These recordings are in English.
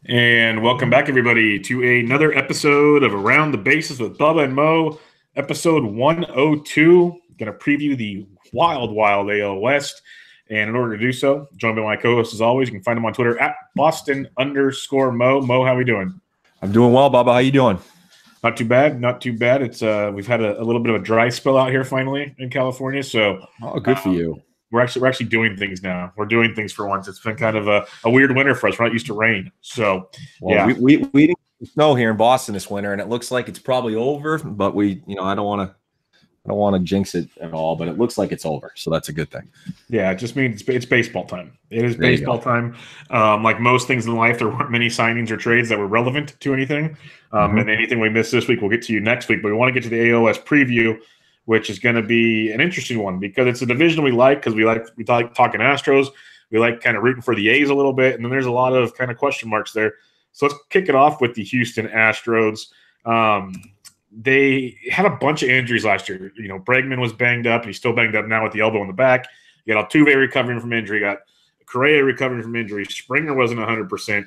And welcome back, everybody, to another episode of Around the Bases with Bubba and Mo, episode 102. Going to preview the wild AL West. And in order to do so, joined by my co-host as always, you can find him on Twitter at Boston_Mo. Mo, how are we doing? I'm doing well, Bubba. How you doing? Not too bad. Not too bad. It's we've had a little bit of a dry spell out here finally in California. So good for you. We're actually doing things now. We're doing things for once. It's been kind of a weird winter for us. We're not used to rain. So yeah, we didn't get snow here in Boston this winter, and it looks like it's probably over. But I don't want to jinx it at all. But it looks like it's over, so that's a good thing. Yeah, it just means it's baseball time. It is baseball time. Like most things in life, there weren't many signings or trades that were relevant to anything. And anything we missed this week, we'll get to you next week. But we want to get to the ALS preview, which is going to be an interesting one because it's a division we like because we like talking Astros. We like kind of rooting for the A's a little bit, and then there's a lot of kind of question marks there. So let's kick it off with the Houston Astros. They had a bunch of injuries last year. You know, Bregman was banged up, and he's still banged up now with the elbow in the back. You got Altuve recovering from injury. You got Correa recovering from injury. Springer wasn't 100%.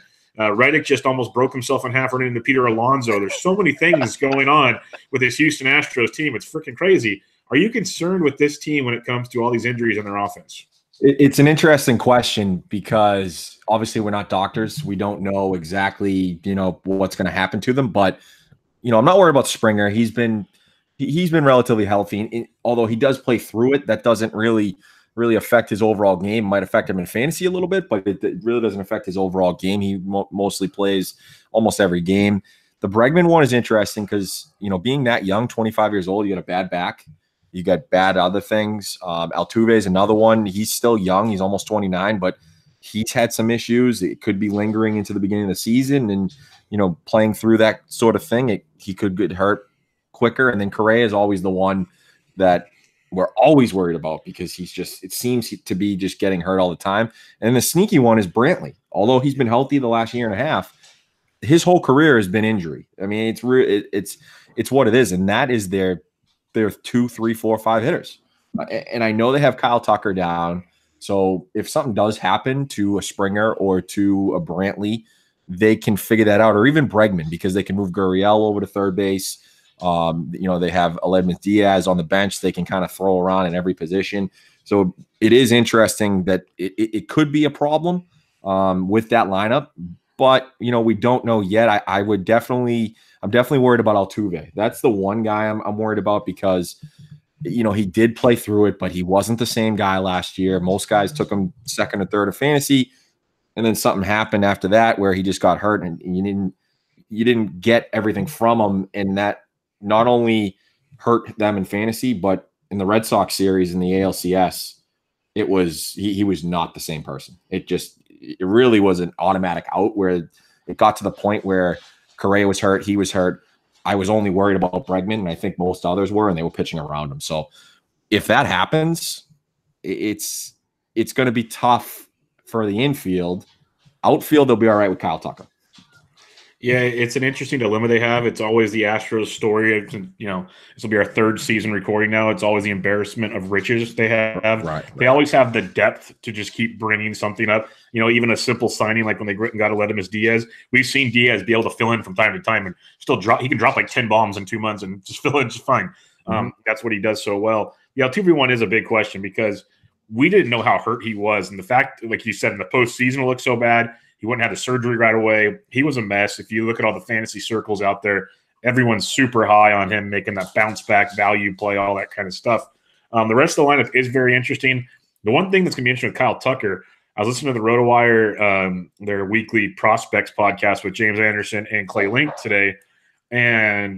Reddick just almost broke himself in half running into Peter Alonso. There's so many things going on with this Houston Astros team. It's freaking crazy. Are you concerned with this team when it comes to all these injuries in their offense? It's an interesting question because obviously we're not doctors. We don't know exactly, what's going to happen to them. But, I'm not worried about Springer. He's been relatively healthy. And although he does play through it, that doesn't really affect his overall game. It might affect him in fantasy a little bit, but it really doesn't affect his overall game. He mostly plays almost every game. The Bregman one is interesting because, being that young, 25 years old, you got a bad back. You got bad other things. Altuve is another one. He's still young. He's almost 29, but he's had some issues. It could be lingering into the beginning of the season. And, playing through that sort of thing, he could get hurt quicker. And then Correa is always the one that we're always worried about because it seems to be just getting hurt all the time. And the sneaky one is Brantley. Although he's been healthy the last year and a half, his whole career has been injury. I mean, it's what it is. And that is their 2, 3, 4, 5 hitters. And I know they have Kyle Tucker down. So if something does happen to a Springer or to a Brantley, they can figure that out, or even Bregman, because they can move Gurriel over to third base. They have Aledmys Diaz on the bench. They can kind of throw around in every position. So it is interesting that it could be a problem with that lineup, but we don't know yet. I'm definitely worried about Altuve. That's the one guy I'm worried about because he did play through it, but he wasn't the same guy last year. Most guys took him second or third of fantasy, and then something happened after that where he just got hurt, and you didn't get everything from him, and that not only hurt them in fantasy, but in the Red Sox series in the ALCS, he was not the same person. It really was an automatic out where it got to the point where Correa was hurt, he was hurt. I was only worried about Bregman, and I think most others were, and they were pitching around him. So if that happens, it's going to be tough for the infield. Outfield, they'll be all right with Kyle Tucker. Yeah, it's an interesting dilemma they have. It's always the Astros story. This will be our third season recording now. It's always the embarrassment of riches they have. Right. They always have the depth to just keep bringing something up. Even a simple signing like when they got Aledmys Diaz. We've seen Diaz be able to fill in from time to time and still drop. He can drop like 10 bombs in 2 months and just fill in just fine. That's what he does so well. The Altuve one is a big question because we didn't know how hurt he was. And the fact, like you said, in the postseason it looked so bad. He wouldn't have the surgery right away. He was a mess. If you look at all the fantasy circles out there, everyone's super high on him, making that bounce back value play, all that kind of stuff. The rest of the lineup is very interesting. The one thing that's going to be interesting with Kyle Tucker, I was listening to the RotoWire, their weekly prospects podcast with James Anderson and Clay Link today. And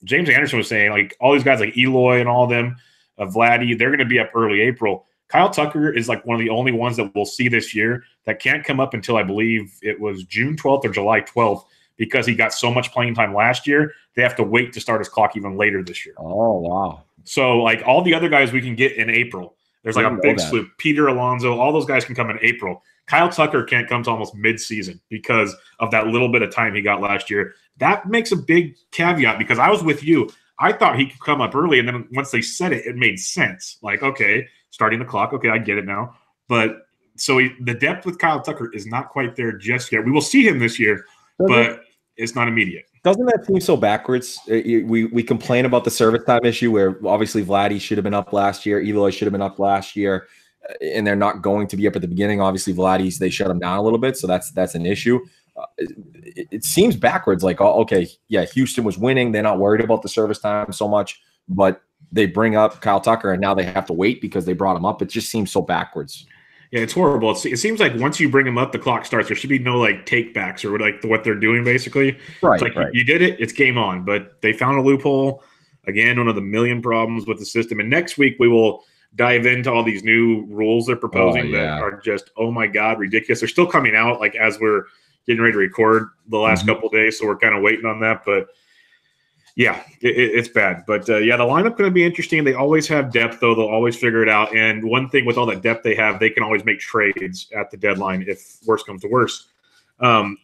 James Anderson was saying, like, all these guys like Eloy and all of them, Vladdy, they're going to be up early April. Kyle Tucker is like one of the only ones that we'll see this year that can't come up until I believe it was June 12th or July 12th because he got so much playing time last year. They have to wait to start his clock even later this year. Oh, wow. So like all the other guys we can get in April. There's like a big slew. Peter Alonso, all those guys can come in April. Kyle Tucker can't come to almost mid-season because of that little bit of time he got last year. That makes a big caveat because I was with you. I thought he could come up early, and then once they said it, it made sense. Like, okay, starting the clock. Okay, I get it now. But So the depth with Kyle Tucker is not quite there just yet. We will see him this year, but it's not immediate. Doesn't that seem so backwards? We complain about the service time issue where obviously Vladdy should have been up last year. Eloy should have been up last year, and they're not going to be up at the beginning. Obviously, Vladdy's, they shut him down a little bit, so that's an issue. It seems backwards. Like, oh, okay, yeah, Houston was winning. They're not worried about the service time so much, but they bring up Kyle Tucker, and now they have to wait because they brought him up. It just seems so backwards. Yeah, it's horrible. It seems like once you bring them up, the clock starts. There should be no like take backs or like what they're doing basically. Right. It's like you did it, it's game on. But they found a loophole. Again, one of the million problems with the system. And next week we will dive into all these new rules they're proposing that are just, oh my God, ridiculous. They're still coming out like as we're getting ready to record the last couple of days, so we're kind of waiting on that. But yeah, it's bad. But yeah, the lineup going to be interesting. They always have depth, though. They'll always figure it out. And one thing with all that depth they have, they can always make trades at the deadline if worse comes to worse.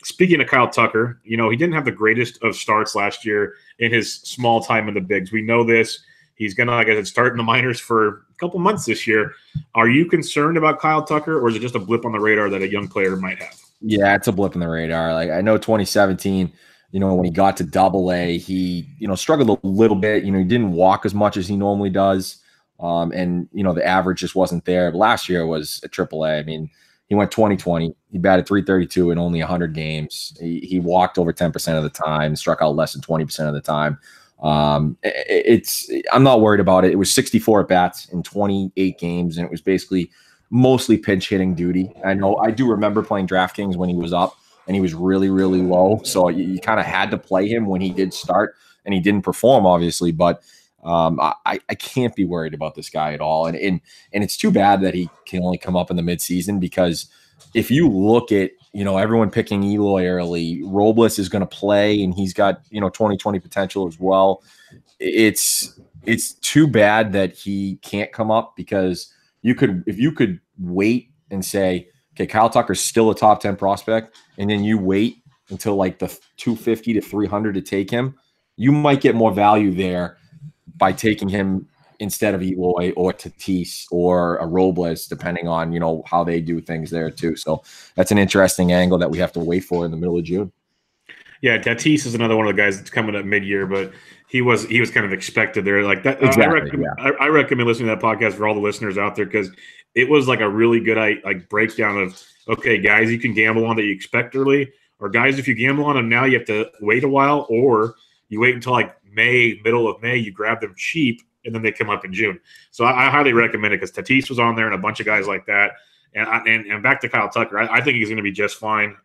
Speaking of Kyle Tucker, he didn't have the greatest of starts last year in his small time in the bigs. We know this. He's going to, like I said, start in the minors for a couple months this year. Are you concerned about Kyle Tucker, or is it just a blip on the radar that a young player might have? Yeah, it's a blip in the radar. Like, I know 2017 – when he got to Double-A, he, struggled a little bit. He didn't walk as much as he normally does. And, the average just wasn't there. But last year was a Triple-A. I mean, he went 20-20. He batted .332 in only 100 games. He walked over 10% of the time, struck out less than 20% of the time. I'm not worried about it. It was 64 at-bats in 28 games, and it was basically mostly pinch hitting duty. I do remember playing DraftKings when he was up, and he was really, really low. So you kind of had to play him when he did start, and he didn't perform, obviously. But I can't be worried about this guy at all. And it's too bad that he can only come up in the midseason, because if you look at, everyone picking Eloy early, Robles is going to play, and he's got, 2020 potential as well. It's too bad that he can't come up, because if you could wait and say, okay, Kyle Tucker's still a top 10 prospect, and then you wait until like the 250 to 300 to take him, you might get more value there by taking him instead of Eloy or Tatis or a Robles, depending on, how they do things there too. So that's an interesting angle that we have to wait for in the middle of June. Yeah, Tatis is another one of the guys that's coming up mid-year, but he was kind of expected there. Like that, exactly, I recommend listening to that podcast for all the listeners out there, because it was like a really good breakdown of, okay, guys you can gamble on that you expect early, or guys, if you gamble on them now, you have to wait a while, or you wait until like middle of May, you grab them cheap, and then they come up in June. So I highly recommend it, because Tatis was on there and a bunch of guys like that. And back to Kyle Tucker, I think he's going to be just fine.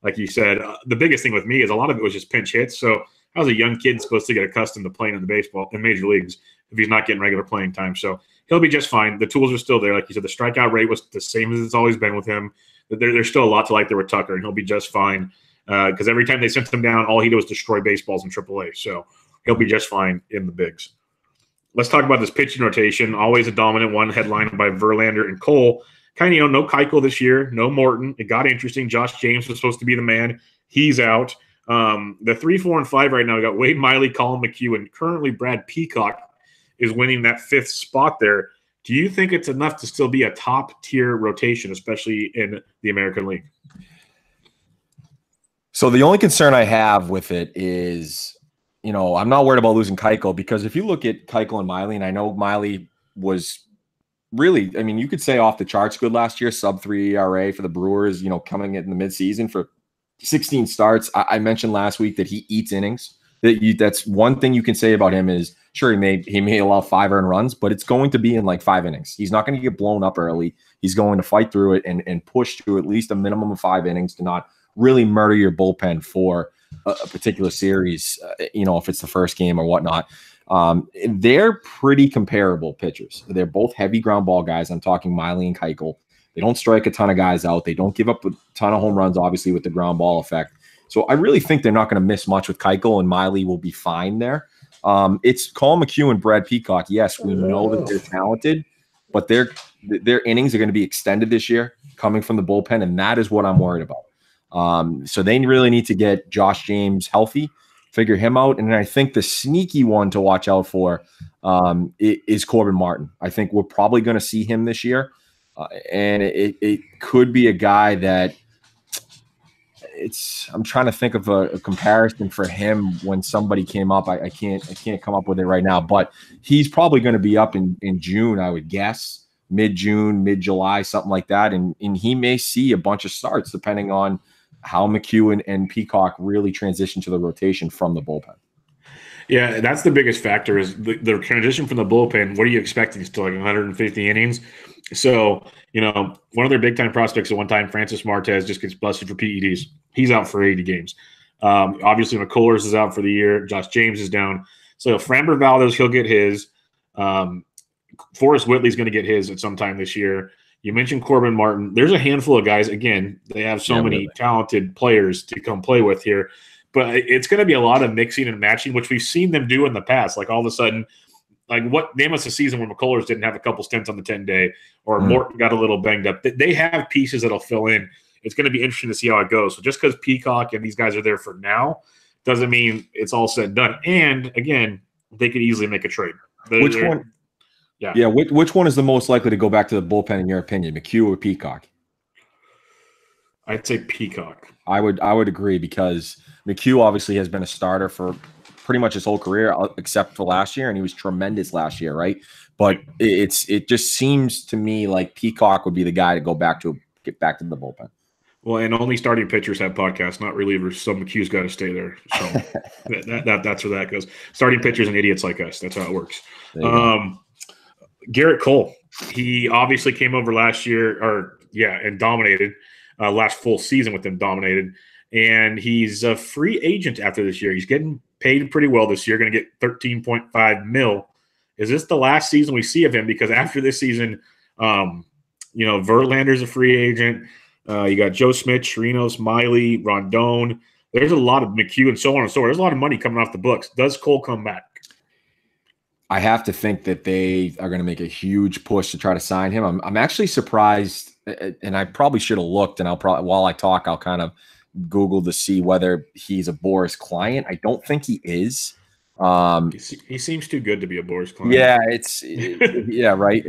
Like you said, the biggest thing with me is a lot of it was just pinch hits. So how's a young kid supposed to get accustomed to playing in the baseball in major leagues if he's not getting regular playing time? So he'll be just fine. The tools are still there. Like you said, the strikeout rate was the same as it's always been with him. There's still a lot to like there with Tucker, and he'll be just fine, because every time they sent him down, all he did was destroy baseballs in AAA. So he'll be just fine in the bigs. Let's talk about this pitching rotation. Always a dominant one, headlined by Verlander and Cole. Kind of, no Keuchel this year, no Morton. It got interesting. Josh James was supposed to be the man. He's out. The 3, 4, and 5 right now, we got Wade Miley, Colin McHugh, and currently Brad Peacock is winning that 5th spot there. Do you think it's enough to still be a top-tier rotation, especially in the American League? So the only concern I have with it is, I'm not worried about losing Keuchel, because if you look at Keuchel and Miley, and I know Miley was really, I mean, you could say off the charts good last year, sub-3 ERA for the Brewers, coming in the midseason for 16 starts. I mentioned last week that he eats innings. That's one thing you can say about him is, sure, he may allow 5 earned runs, but it's going to be in like 5 innings. He's not going to get blown up early. He's going to fight through it and push to at least a minimum of 5 innings to not really murder your bullpen for a particular series, if it's the first game or whatnot. They're pretty comparable pitchers. They're both heavy ground ball guys. I'm talking Miley and Keuchel. They don't strike a ton of guys out. They don't give up a ton of home runs, obviously, with the ground ball effect. So I really think they're not going to miss much with Keuchel, and Miley will be fine there. It's Colin McHugh and Brad Peacock. Yes, we know that they're talented, but their innings are going to be extended this year, coming from the bullpen, and that is what I'm worried about. So they really need to get Josh James healthy, figure him out. And I think the sneaky one to watch out for is Corbin Martin. I think we're probably going to see him this year. And it could be a guy that I'm trying to think of a comparison for him when somebody came up. I can't come up with it right now, but he's probably going to be up in June, I would guess, mid-June, mid-July, something like that. And he may see a bunch of starts depending on how McHugh and Peacock really transition to the rotation from the bullpen. Yeah, that's the biggest factor is the transition from the bullpen. What are you expecting? Still like 150 innings? So, one of their big-time prospects at one time, Francis Martez, just gets busted for PEDs. He's out for 80 games. Obviously, McCullers is out for the year. Josh James is down. So, Framber Valdez, he'll get his. Forrest Whitley's going to get his at some time this year. You mentioned Corbin Martin. There's a handful of guys. Again, they have so many talented players to come play with here. But it's going to be a lot of mixing and matching, which we've seen them do in the past. Like all of a sudden, like what name us a season where McCullers didn't have a couple stints on the 10-day or Morton got a little banged up. They have pieces that'll fill in. It's going to be interesting to see how it goes. So just because Peacock and these guys are there for now doesn't mean it's all said and done. And again, they could easily make a trade. Which one? Yeah. Which one is the most likely to go back to the bullpen in your opinion, McHugh or Peacock? I'd say Peacock. I would agree because McHugh obviously has been a starter for pretty much his whole career except for last year, and he was tremendous last year, right? But it just seems to me like Peacock would be the guy to get back to the bullpen. Well, and only starting pitchers have podcasts, not relievers. So McHugh's got to stay there. So that's where that goes. Starting pitchers and idiots like us. That's how it works. Garrett Cole, he obviously came over last year, and dominated. Last full season with them dominated. And he's a free agent after this year. He's getting paid pretty well this year, going to get $13.5 million. Is this the last season we see of him? Because after this season, Verlander's a free agent. You got Joe Smith, Chirinos, Miley, Rondon. There's a lot of McHugh and so on and so on. There's a lot of money coming off the books. Does Cole come back? I have to think that they are going to make a huge push to try to sign him. I'm actually surprised, and I probably should have looked, and while I talk, I'll kind of Google to see whether he's a Boras client. I don't think he is. He seems too good to be a Boras client. Yeah, right.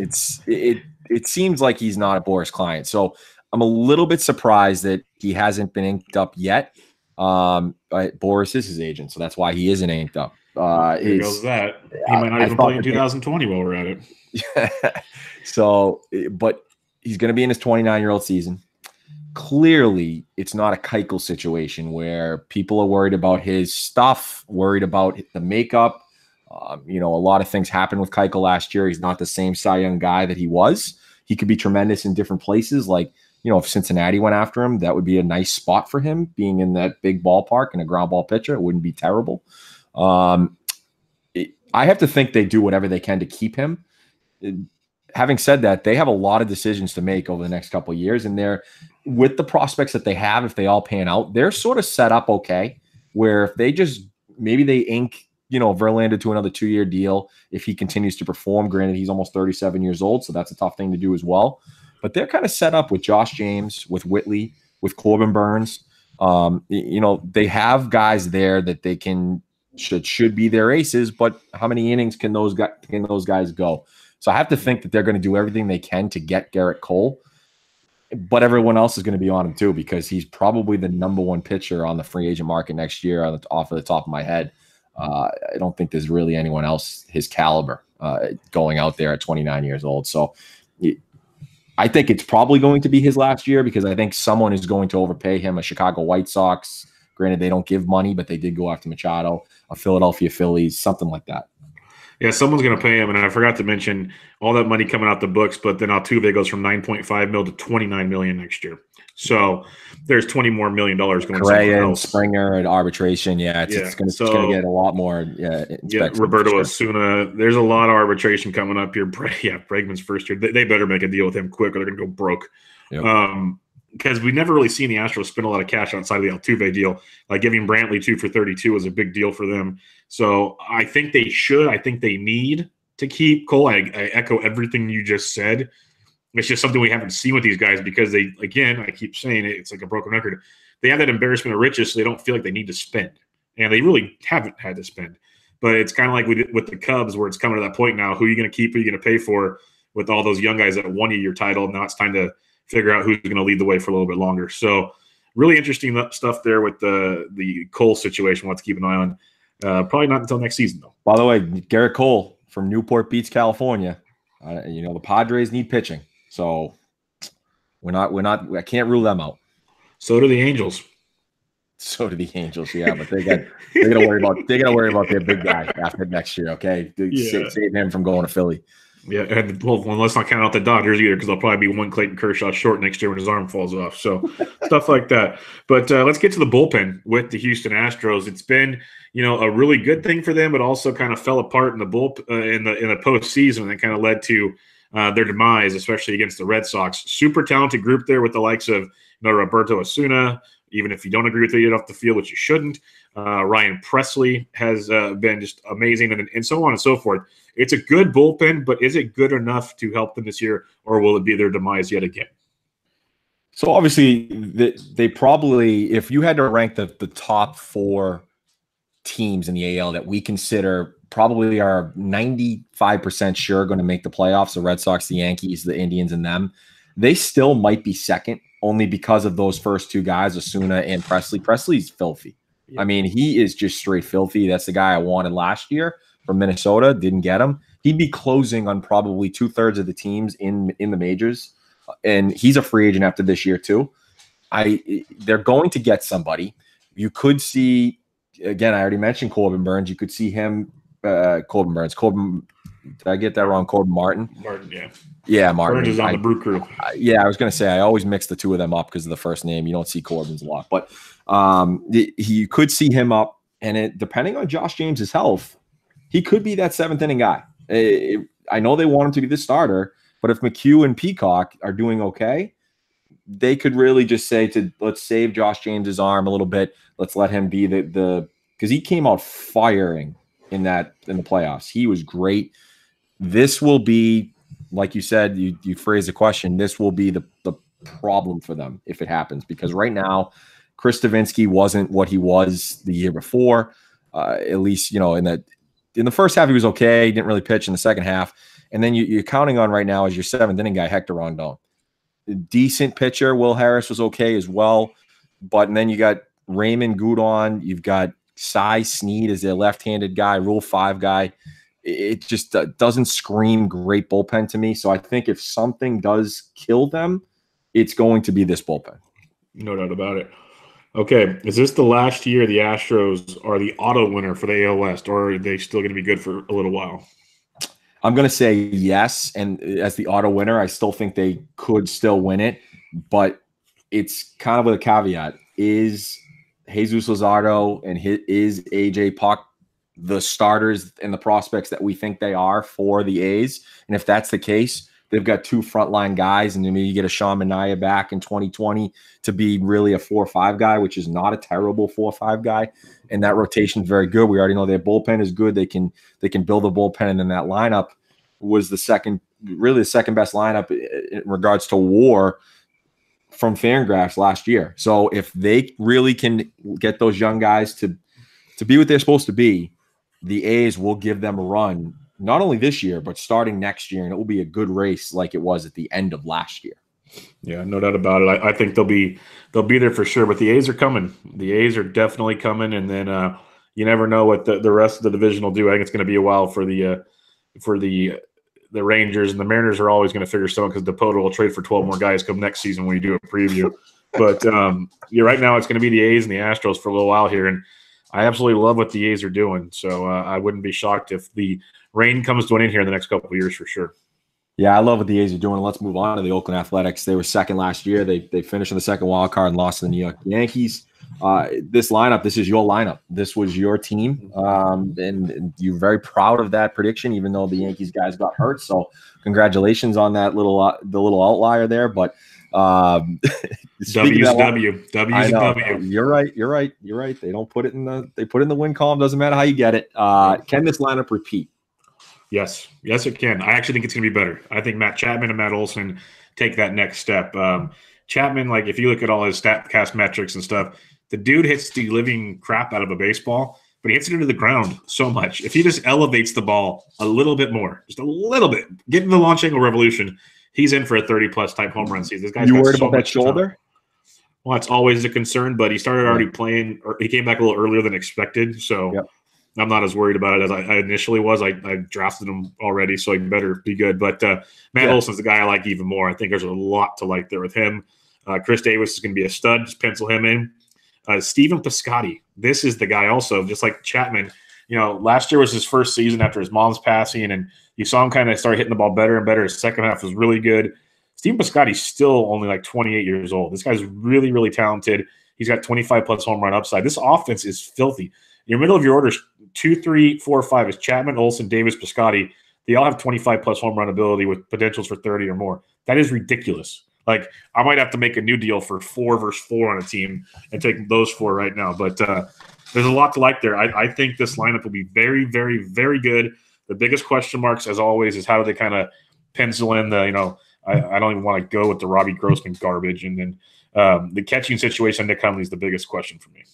It seems like he's not a Boras client. So I'm a little bit surprised that he hasn't been inked up yet. Boras is his agent, so that's why he isn't inked up. Here goes that. He might not even play in 2020 while we're at it. So, but he's going to be in his 29-year-old season. Clearly, it's not a Keuchel situation where people are worried about his stuff, worried about the makeup. A lot of things happened with Keuchel last year. He's not the same Cy Young guy that he was. He could be tremendous in different places. Like, if Cincinnati went after him, that would be a nice spot for him, being in that big ballpark and a ground ball pitcher. It wouldn't be terrible. I have to think they do whatever they can to keep him. Having said that, they have a lot of decisions to make over the next couple of years, and they're with the prospects that they have. If they all pan out, they're sort of set up okay. Where if they maybe they ink, Verlander to another 2-year deal if he continues to perform. Granted, he's almost 37 years old, so that's a tough thing to do as well. But they're kind of set up with Josh James, with Whitley, with Corbin Burns. They have guys there that they should be their aces, but how many innings can those guys go? So I have to think that they're going to do everything they can to get Garrett Cole, but everyone else is going to be on him too, because he's probably the number one pitcher on the free agent market next year off of the top of my head. I don't think there's really anyone else his caliber going out there at 29 years old. So I think it's probably going to be his last year, because I think someone is going to overpay him. A Chicago White Sox, granted they don't give money, but they did go after Machado. A Philadelphia Phillies, something like that. Yeah, someone's going to pay him, and I forgot to mention all that money coming out the books, but then Altuve goes from $9.5 million to $29 million next year. So there's $20 more million going somewhere else. Springer and arbitration, it's going to get a lot more. Roberto Osuna. There's a lot of arbitration coming up here. Bregman's first year. They better make a deal with him quick, or they're going to go broke. Yep. Because we never really seen the Astros spend a lot of cash outside of the Altuve deal. Like giving Brantley 2 for $32 was a big deal for them. So I think they should. I think they need to keep Cole. I echo everything you just said. It's just something we haven't seen with these guys because they, again, I keep saying it, it's like a broken record. They have that embarrassment of riches, so they don't feel like they need to spend. And they really haven't had to spend. But it's kind of like with the Cubs, where it's coming to that point now. Who are you going to keep? Who are you going to pay for? with all those young guys that won a year title. Now it's time to figure out who's going to lead the way for a little bit longer. So really interesting stuff there with the Cole situation. We'll have to keep an eye on. Probably not until next season, though. By the way, Garrett Cole from Newport Beach, California. The Padres need pitching, so I can't rule them out. So do the Angels. Yeah, but they gotta worry about their big guy after next year. Okay, save him from going to Philly. Yeah, and let's not count out the Dodgers either, because they'll probably be one Clayton Kershaw short next year when his arm falls off. So stuff like that. But let's get to the bullpen with the Houston Astros. It's been a really good thing for them, but also kind of fell apart in the in the postseason, and kind of led to their demise, especially against the Red Sox. Super talented group there with the likes of Roberto Osuna. Even if you don't agree with it off the field, which you shouldn't. Ryan Presley has been just amazing, and so on and so forth. It's a good bullpen, but is it good enough to help them this year, or will it be their demise yet again? So obviously, they probably, if you had to rank the top 4 teams in the AL that we consider probably are 95% sure going to make the playoffs, the Red Sox, the Yankees, the Indians, and them, they still might be second, only because of those first 2 guys, Osuna and Presley. Presley's filthy. Yeah. I mean, he is just straight filthy. That's the guy I wanted last year from Minnesota. Didn't get him. He'd be closing on probably 2/3 of the teams in the majors, and he's a free agent after this year too. They're going to get somebody. You could see, again, I already mentioned Corbin Burns. You could see him, Corbin Burns. Did I get that wrong? Corbin Martin? Martin, yeah. Yeah, Martin. Burns is on the Brew Crew. I was going to say, I always mix the 2 of them up because of the first name. You don't see Corbin's a lot. But you could see him up, and depending on Josh James's health, he could be that 7th inning guy. I know they want him to be the starter, but if McHugh and Peacock are doing okay, they could really just say let's save Josh James's arm a little bit. Let's let him be because he came out firing in the playoffs. He was great. This will be, like you said, you phrased the question, this will be the problem for them if it happens, because right now Chris Davinsky wasn't what he was the year before. At least, in the first half he was okay. He didn't really pitch in the second half. And then you're counting on right now as your 7th inning guy, Hector Rondon. Decent pitcher. Will Harris was okay as well. And then you got Raymond Gudon. You've got Cy Snead as their left-handed guy, Rule 5 guy. It just doesn't scream great bullpen to me. So I think if something does kill them, it's going to be this bullpen. No doubt about it. Okay, is this the last year the Astros are the auto winner for the AL West, or are they still going to be good for a little while? I'm going to say yes, and as the auto winner, I still think they could still win it, but it's kind of with a caveat. Is Jesus Luzardo and is AJ Puck the starters and the prospects that we think they are for the A's? And if that's the case, they've got 2 frontline guys, and then maybe you get a Sean Manaea back in 2020 to be really a 4-5 guy, which is not a terrible 4-5 guy. And that rotation is very good. We already know their bullpen is good. They can build a bullpen, and then that lineup was the second best lineup in regards to WAR from Fangraphs last year. So if they really can get those young guys to be what they're supposed to be, the A's will give them a run, not only this year, but starting next year, and it will be a good race like it was at the end of last year. Yeah, no doubt about it. I think they'll be there for sure. But the A's are coming. The A's are definitely coming, and then you never know what the rest of the division will do. I think it's going to be a while for the Rangers, and the Mariners are always going to figure something, because Dipoto will trade for 12 more guys come next season when you do a preview. But right now it's going to be the A's and the Astros for a little while here, and I absolutely love what the A's are doing. So I wouldn't be shocked if the rain comes to an end here in the next couple of years for sure. Yeah, I love what the A's are doing. Let's move on to the Oakland Athletics. They were second last year. They finished in the second wild card and lost to the New York Yankees. This is your lineup. This was your team, and you're very proud of that prediction, even though the Yankees guys got hurt. So congratulations on that little outlier there. But W's W. You're right. They don't put it in the win column. Doesn't matter how you get it. Can this lineup repeat? Yes, it can. I actually think it's going to be better. I think Matt Chapman and Matt Olson take that next step. Chapman, if you look at all his StatCast metrics and stuff, the dude hits the living crap out of a baseball, but he hits it into the ground so much. If he just elevates the ball a little bit more, just a little bit, get in the launch angle revolution, he's in for a 30-plus type home run season. This guy's worried about that shoulder? Well, it's always a concern, but he started already playing. Or he came back a little earlier than expected, so I'm not as worried about it as I initially was. I drafted him already, so he better be good. But Matt Olson's the guy I like even more. I think there's a lot to like there with him. Chris Davis is going to be a stud. Just pencil him in. Stephen Piscotty. This is the guy also, just like Chapman. You know, last year was his first season after his mom's passing, and you saw him kind of start hitting the ball better and better. His second half was really good. Stephen Piscotty's still only like 28 years old. This guy's really, really talented. He's got 25-plus home run upside. This offense is filthy. Your middle of your order is 2, 3, 4, 5 is Chapman, Olson, Davis, Piscotty. They all have 25-plus home run ability with potentials for 30 or more. That is ridiculous. Like, I might have to make a new deal for 4 versus 4 on a team and take those 4 right now. But there's a lot to like there. I think this lineup will be very, very, very good. The biggest question marks, as always, is how do they kind of pencil in the, you know, I don't even want to go with the Robbie Grossman garbage. And then the catching situation, Nick Hundley is the biggest question for me.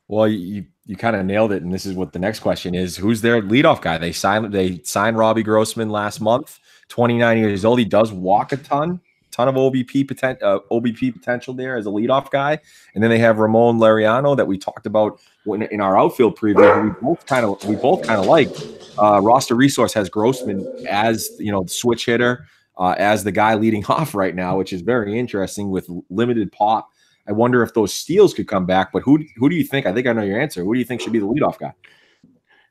Well, you kind of nailed it, and this is what the next question is: who's their leadoff guy? They signed Robbie Grossman last month. 29 years old. He does walk a ton of OBP potential there as a leadoff guy. And then they have Ramon Laureano that we talked about in our outfield preview. We both kind of liked. Roster Resource has Grossman as, you know, the switch hitter, as the guy leading off right now, which is very interesting with limited pop. I wonder if those steals could come back, but who do you think? I think I know your answer. Who do you think should be the leadoff guy?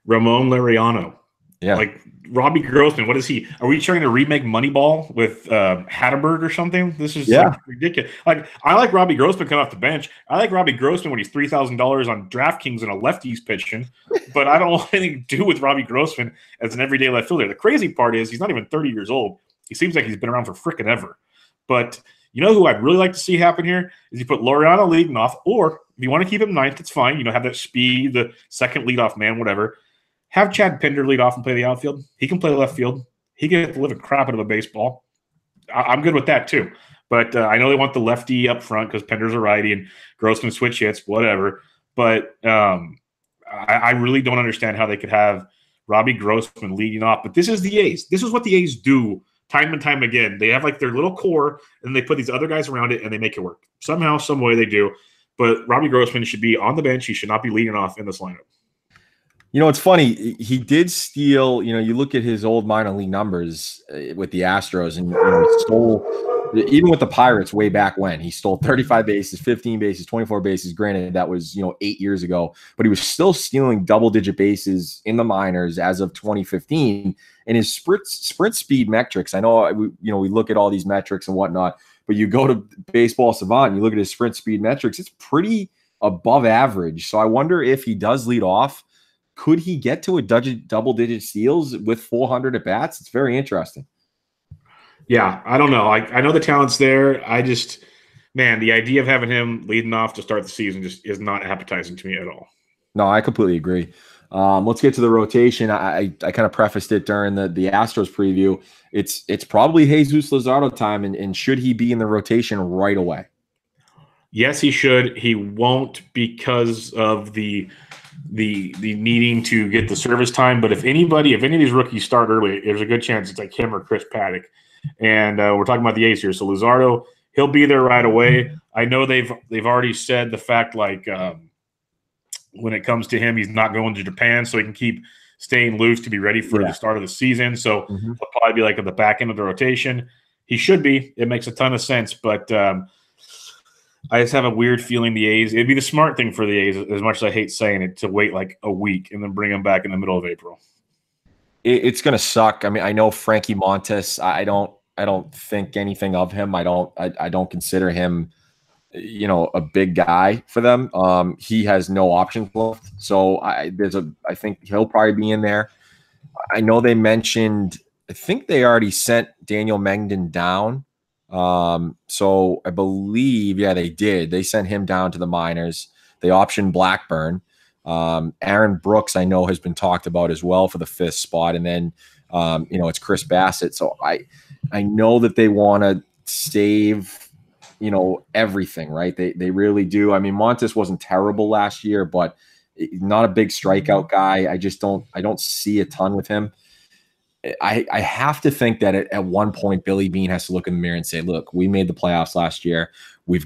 Ramon Laureano. Yeah. Like Robbie Grossman, what is he? Are we trying to remake Moneyball with Hatterberg or something? This is like ridiculous. Like, I like Robbie Grossman coming off the bench. I like Robbie Grossman when he's $3,000 on DraftKings and a lefties pitching, but I don't want anything to do with Robbie Grossman as an everyday left fielder. The crazy part is he's not even 30 years old. He seems like he's been around for frickin' ever. But you know who I'd really like to see happen here is you put Laureano leading off, or if you want to keep him ninth, it's fine. You know, have that speed, the second leadoff man, whatever. Have Chad Pinder lead off and play the outfield. He can play left field. He can hit the living crap out of a baseball. I'm good with that too. But I know they want the lefty up front because Pinder's a righty and Grossman switch hits, whatever. But I really don't understand how they could have Robbie Grossman leading off. But this is the A's. This is what the A's do time and time again. They have like their little core, and they put these other guys around it, and they make it work. Somehow, some way they do. But Robbie Grossman should be on the bench. He should not be leading off in this lineup. You know, it's funny. He did steal, you know, you look at his old minor league numbers with the Astros, and, you know, he stole, even with the Pirates way back when, he stole 35 bases, 15 bases, 24 bases. Granted, that was, you know, 8 years ago, but he was still stealing double-digit bases in the minors as of 2015. And his sprint speed metrics, I know, we look at all these metrics and whatnot, but you go to Baseball Savant and you look at his sprint speed metrics, it's pretty above average. So I wonder if he does lead off, could he get to a double-digit steals with 400 at-bats? It's very interesting. Yeah, I don't know. I know the talent's there. I just, man, the idea of having him leading off to start the season just is not appetizing to me at all. No, I completely agree. Let's get to the rotation. I kind of prefaced it during the Astros preview. It's probably Jesus Luzardo time, and should he be in the rotation right away? Yes, he should. He won't because of the needing to get the service time. But if any of these rookies start early, there's a good chance it's like him or Chris Paddock. And we're talking about the A's here. So Luzardo, he'll be there right away. I know they've already said the fact, like, when it comes to him, he's not going to Japan, so he can keep staying loose to be ready for the start of the season. So he'll probably be like at the back end of the rotation. He should be. It makes a ton of sense. But I just have a weird feeling the A's – it'd be the smart thing for the A's, as much as I hate saying it, to wait like a week and then bring him back in the middle of April. It's going to suck. I mean, I know Frankie Montes. I don't think anything of him. I don't consider him, you know, a big guy for them. He has no options left. So I think he'll probably be in there. I know they mentioned – I think they already sent Daniel Mengden down. So I believe, they did. They sent him down to the minors. They optioned Blackburn. Aaron Brooks, I know, has been talked about as well for the 5th spot. And then, it's Chris Bassett. So I know that they want to save, everything, right? They really do. I mean, Montes wasn't terrible last year, but Not a big strikeout guy. I don't see a ton with him. I have to think that at one point Billy Beane has to look in the mirror and say, look, we made the playoffs last year. We've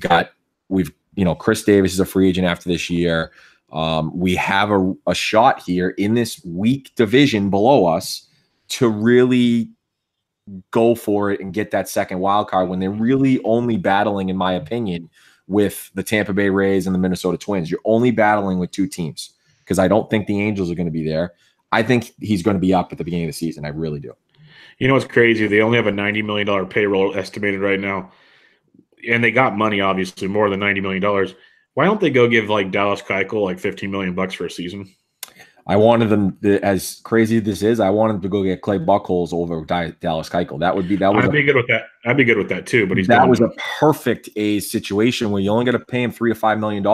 Chris Davis is a free agent after this year. We have a shot here in this weak division below us to really go for it and get that second wild card when they're really only battling, in my opinion, with the Tampa Bay Rays and the Minnesota Twins. You're only battling with two teams because I don't think the Angels are going to be there. I think he's going to be up at the beginning of the season. I really do. You know what's crazy? They only have a $90 million payroll estimated right now. And they got money, obviously, more than $90 million. Why don't they go give like Dallas Keuchel like $15 million for a season? I wanted them, as crazy as this is, I wanted to go get Clay Buchholz over Dallas Keuchel. I'd be good with that. I'd be good with that too. But that was a perfect A's situation where you only got to pay him $3 to $5 million,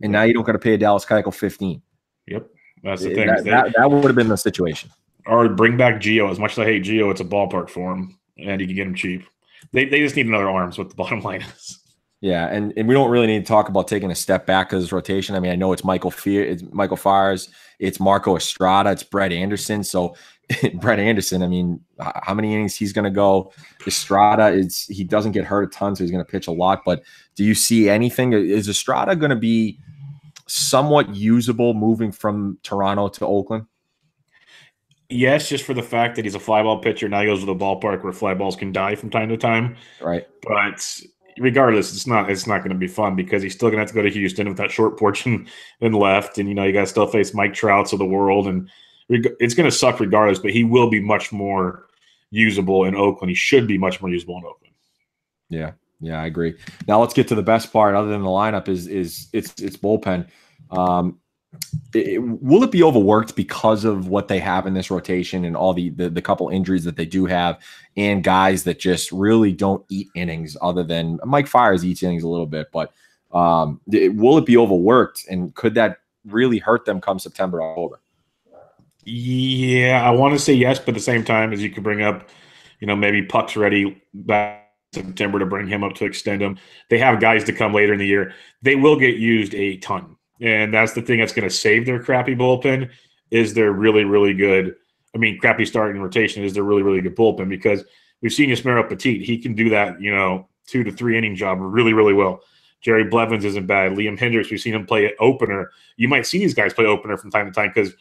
and now you don't got to pay a Dallas Keuchel 15. Yep, that's the thing. That would have been the situation. Or bring back Gio. As much as I hate Gio, it's a ballpark for him, and you can get him cheap. They just need another arm. Is what the bottom line is. Yeah, and we don't really need to talk about taking a step back because it's rotation. I mean, I know it's Michael Fiers, it's Marco Estrada, it's Brett Anderson. So Brett Anderson, I mean, how many innings he's going to go? Estrada he doesn't get hurt a ton, so he's going to pitch a lot. But do you see anything? Is Estrada going to be somewhat usable moving from Toronto to Oakland? Yes, just for the fact that he's a fly ball pitcher. Now he goes to the ballpark where fly balls can die from time to time. Right. But regardless, it's not going to be fun because he's still going to have to go to Houston with that short portion and left. And, you got to still face Mike Trouts of the world. And it's going to suck regardless, but he will be much more usable in Oakland. He should be much more usable in Oakland. Yeah, I agree. Now let's get to the best part other than the lineup is it's bullpen. Will it be overworked because of what they have in this rotation and all the couple injuries that they do have and guys that just really don't eat innings other than Mike Fiers eats innings a little bit, but will it be overworked and could that really hurt them come September, October? Yeah, I want to say yes, but at the same time, as you could bring up, maybe Puck's ready back in September to bring him up to extend him. They have guys to come later in the year. They will get used a ton. And that's the thing that's going to save their crappy bullpen is their really, really good – crappy starting rotation is their really, really good bullpen because we've seen Yusmeiro Petit. He can do that, 2 to 3 inning job really, really well. Jerry Blevins isn't bad. Liam Hendricks, we've seen him play opener. You might see these guys play opener from time to time because,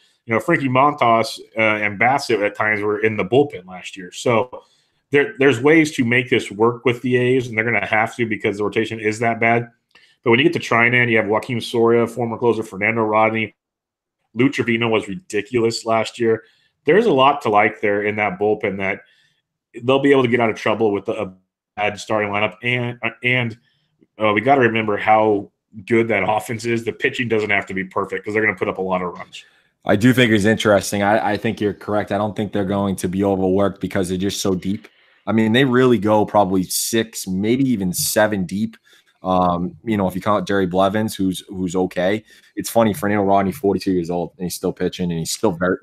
Frankie Montas and Bassett at times were in the bullpen last year. So there's ways to make this work with the A's, and they're going to have to because the rotation is that bad. But when you get to Trinan, you have Joaquin Soria, former closer, Fernando Rodney. Lou Trevino was ridiculous last year. There's a lot to like there in that bullpen that they'll be able to get out of trouble with a bad starting lineup. And we got to remember how good that offense is. The pitching doesn't have to be perfect because they're going to put up a lot of runs. I do think it's interesting. I think you're correct. I don't think they're going to be overworked because they're just so deep. They really go probably 6, maybe even 7 deep. If you count Jerry Blevins, who's okay. It's funny, Fernando Rodney, 42 years old, and he's still pitching, and he's still very,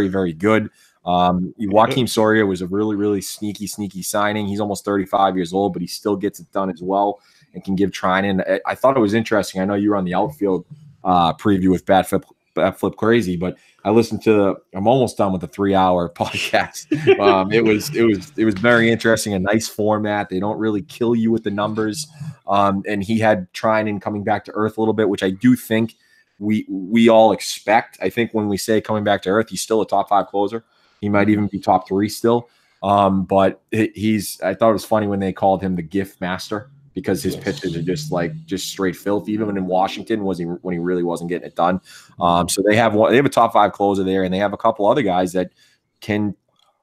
very good. Joaquin Soria was a really, really sneaky signing. He's almost 35 years old, but he still gets it done as well and can give Trinan. I thought it was interesting. I know you were on the outfield preview with Bat Flip Crazy, but I listened to I'm almost done with the 3-hour podcast. It was very interesting, a nice format. They don't really kill you with the numbers. And he had Trinan coming back to earth a little bit, which I do think we all expect. I think when we say coming back to earth, he's still a top 5 closer. He might even be top 3 still. But I thought it was funny when they called him the gift master because his pitches are just straight filth. Even in Washington when he really wasn't getting it done. So they have a top 5 closer there, and they have a couple other guys that can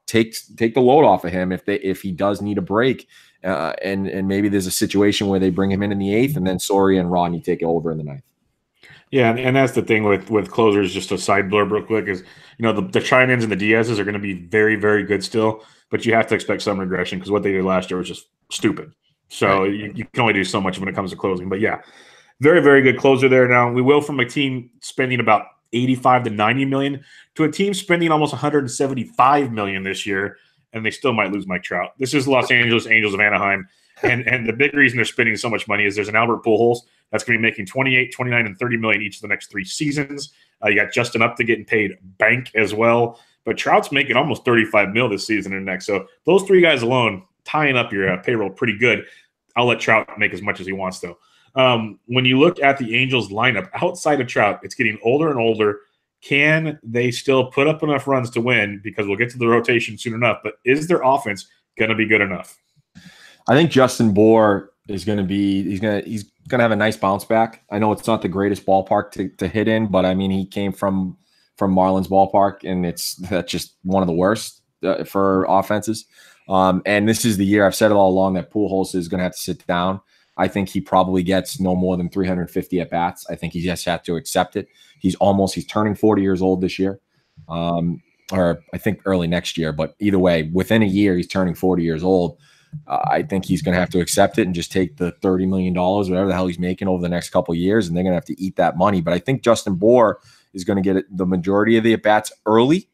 take the load off of him if he does need a break. And maybe there's a situation where they bring him in the 8th, and then Soria and Rodney take over in the 9th. Yeah, and that's the thing with closers. Just a side blurb real quick is the Trinans and the Diaz's are going to be very, very good still, but you have to expect some regression because what they did last year was just stupid. So you can only do so much when it comes to closing. But yeah, very, very good closer there. Now we will from a team spending about 85 to 90 million to a team spending almost 175 million this year, and they still might lose Mike Trout. This is Los Angeles Angels of Anaheim. And the big reason they're spending so much money is there's an Albert Pujols That's going to be making 28, 29, and 30 million each of the next 3 seasons. You got Justin Upton getting paid bank as well. But Trout's making almost 35 mil this season and next. So those 3 guys alone tying up your payroll pretty good. I'll let Trout make as much as he wants, though. When you look at the Angels lineup, outside of Trout, it's getting older and older. Can they still put up enough runs to win? Because we'll get to the rotation soon enough. But is their offense going to be good enough? I think Justin Bour is going to be he's going to have a nice bounce back. I know it's not the greatest ballpark to hit in, but I mean he came from Marlins ballpark, and that's just one of the worst for offenses. And this is the year, I've said it all along, that Pujols is going to have to sit down. I think he probably gets no more than 350 at bats. I think he just has to accept it. He's turning 40 years old this year, or I think early next year. But either way, within a year, he's turning 40 years old. I think he's going to have to accept it and just take the $30 million, whatever the hell he's making over the next couple of years, and they're going to have to eat that money. But I think Justin Bour is going to get the majority of the at-bats early.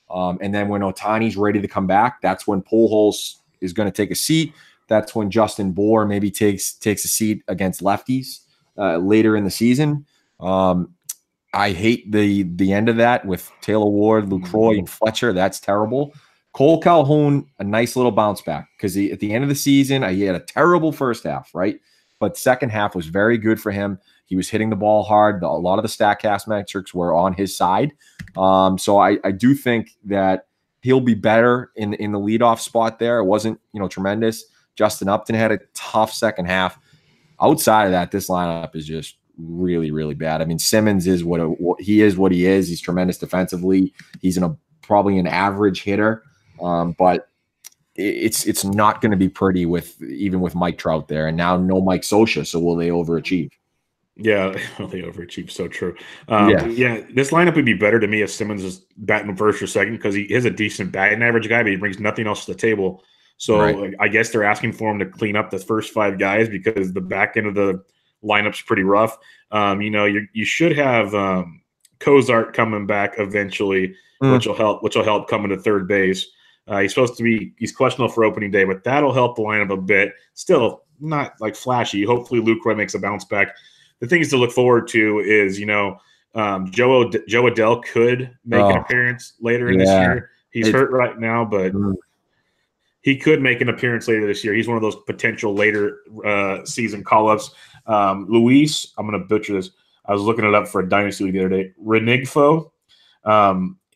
And then when Ohtani's ready to come back, that's when Pujols is going to take a seat. That's when Justin Bour maybe takes a seat against lefties later in the season. I hate the end of that with Taylor Ward, Lucroy, and Fletcher. That's terrible. Cole Calhoun, a nice little bounce back, because at the end of the season, he had a terrible first half, right? But second half was very good for him. He was hitting the ball hard. A lot of the StatCast metrics were on his side. So I do think that he'll be better in the leadoff spot there. It wasn't, tremendous. Justin Upton had a tough second half. Outside of that, this lineup is just really, really bad. I mean, Simmons is what he is. He's tremendous defensively. He's probably an average hitter, but it's not going to be pretty even with Mike Trout there, and now no Mike Scioscia. So will they overachieve? Yeah, they overachieve. So true. Yeah, this lineup would be better to me if Simmons is batting first or second, because he is a decent batting average guy, but he brings nothing else to the table. So right. I guess they're asking for him to clean up the first 5 guys because the back end of the lineup's pretty rough. You should have Cozart coming back eventually, which will help coming to third base. He's questionable for opening day, but that'll help the lineup a bit. Still not like flashy. Hopefully Lucroy makes a bounce back. The things to look forward to is, Joe Adell could make an appearance later in this year. He's hurt right now, but he could make an appearance later this year. He's one of those potential later season call-ups. Luis, I'm going to butcher this. I was looking it up for a Dynasty League the other day. Renigfo,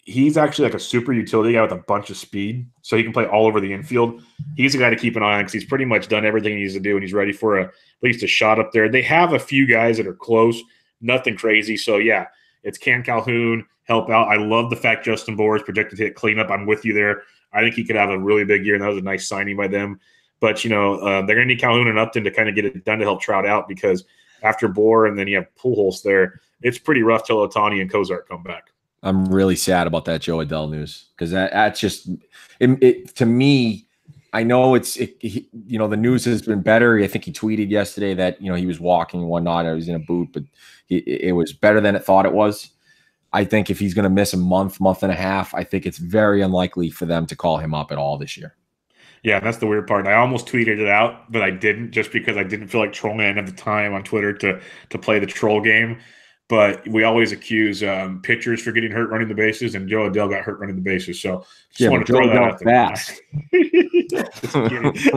he's actually like a super utility guy with a bunch of speed, so he can play all over the infield. He's a guy to keep an eye on because he's pretty much done everything he needs to do, and he's ready for at least a shot up there. They have a few guys that are close, nothing crazy. So, yeah, it's Can Calhoun, help out. I love the fact Justin Bour is projected to hit cleanup. I'm with you there. I think he could have a really big year, and that was a nice signing by them. But, they're going to need Calhoun and Upton to kind of get it done to help Trout out, because after Bour and then you have Pujols there, it's pretty rough till Ohtani and Cozart come back. I'm really sad about that Joe Adell news, because that's just it to me. I know the news has been better. I think he tweeted yesterday that he was walking and whatnot. I was in a boot, but it was better than it thought it was. I think if he's going to miss a month and a half, I think it's very unlikely for them to call him up at all this year. Yeah, that's the weird part. I almost tweeted it out, but I didn't, just because I didn't feel like trolling. I didn't have the time on Twitter to play the troll game. But we always accuse pitchers for getting hurt running the bases, and Joe Adell got hurt running the bases. So just wanted to throw that out there. Fast.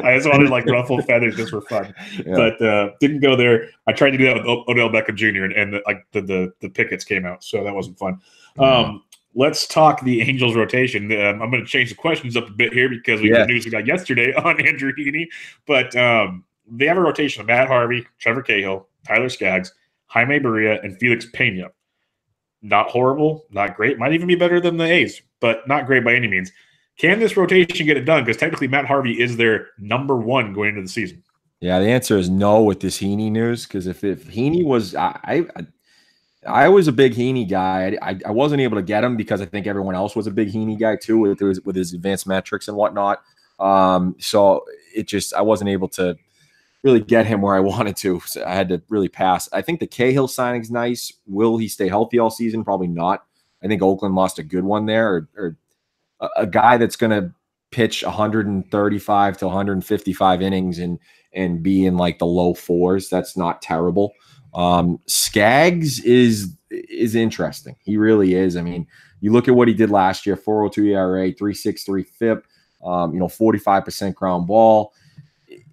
I just wanted to ruffle feathers just for fun, but didn't go there. I tried to do that with Odell Beckham Jr. and the pickets came out, so that wasn't fun. Let's talk the Angels rotation. I'm going to change the questions up a bit here because we got news we got yesterday on Andrew Heaney, but they have a rotation of Matt Harvey, Trevor Cahill, Tyler Skaggs, Jaime Barria, and Felix Pena. Not horrible, not great. Might even be better than the A's, but not great by any means. Can this rotation get it done? Because technically Matt Harvey is their number 1 going into the season. Yeah, the answer is no with this Heaney news, because if Heaney was I was a big Heaney guy. I wasn't able to get him because I think everyone else was a big Heaney guy too with his advanced metrics and whatnot. So I wasn't able to really get him where I wanted to. So I had to really pass. I think the Cahill signing's nice. Will he stay healthy all season? Probably not. I think Oakland lost a good one there, or a guy that's going to pitch 135 to 155 innings and be in the low 4s. That's not terrible. Skaggs is interesting. He really is. I mean, you look at what he did last year: 4.02 ERA, 3.63 FIP, 45% ground ball.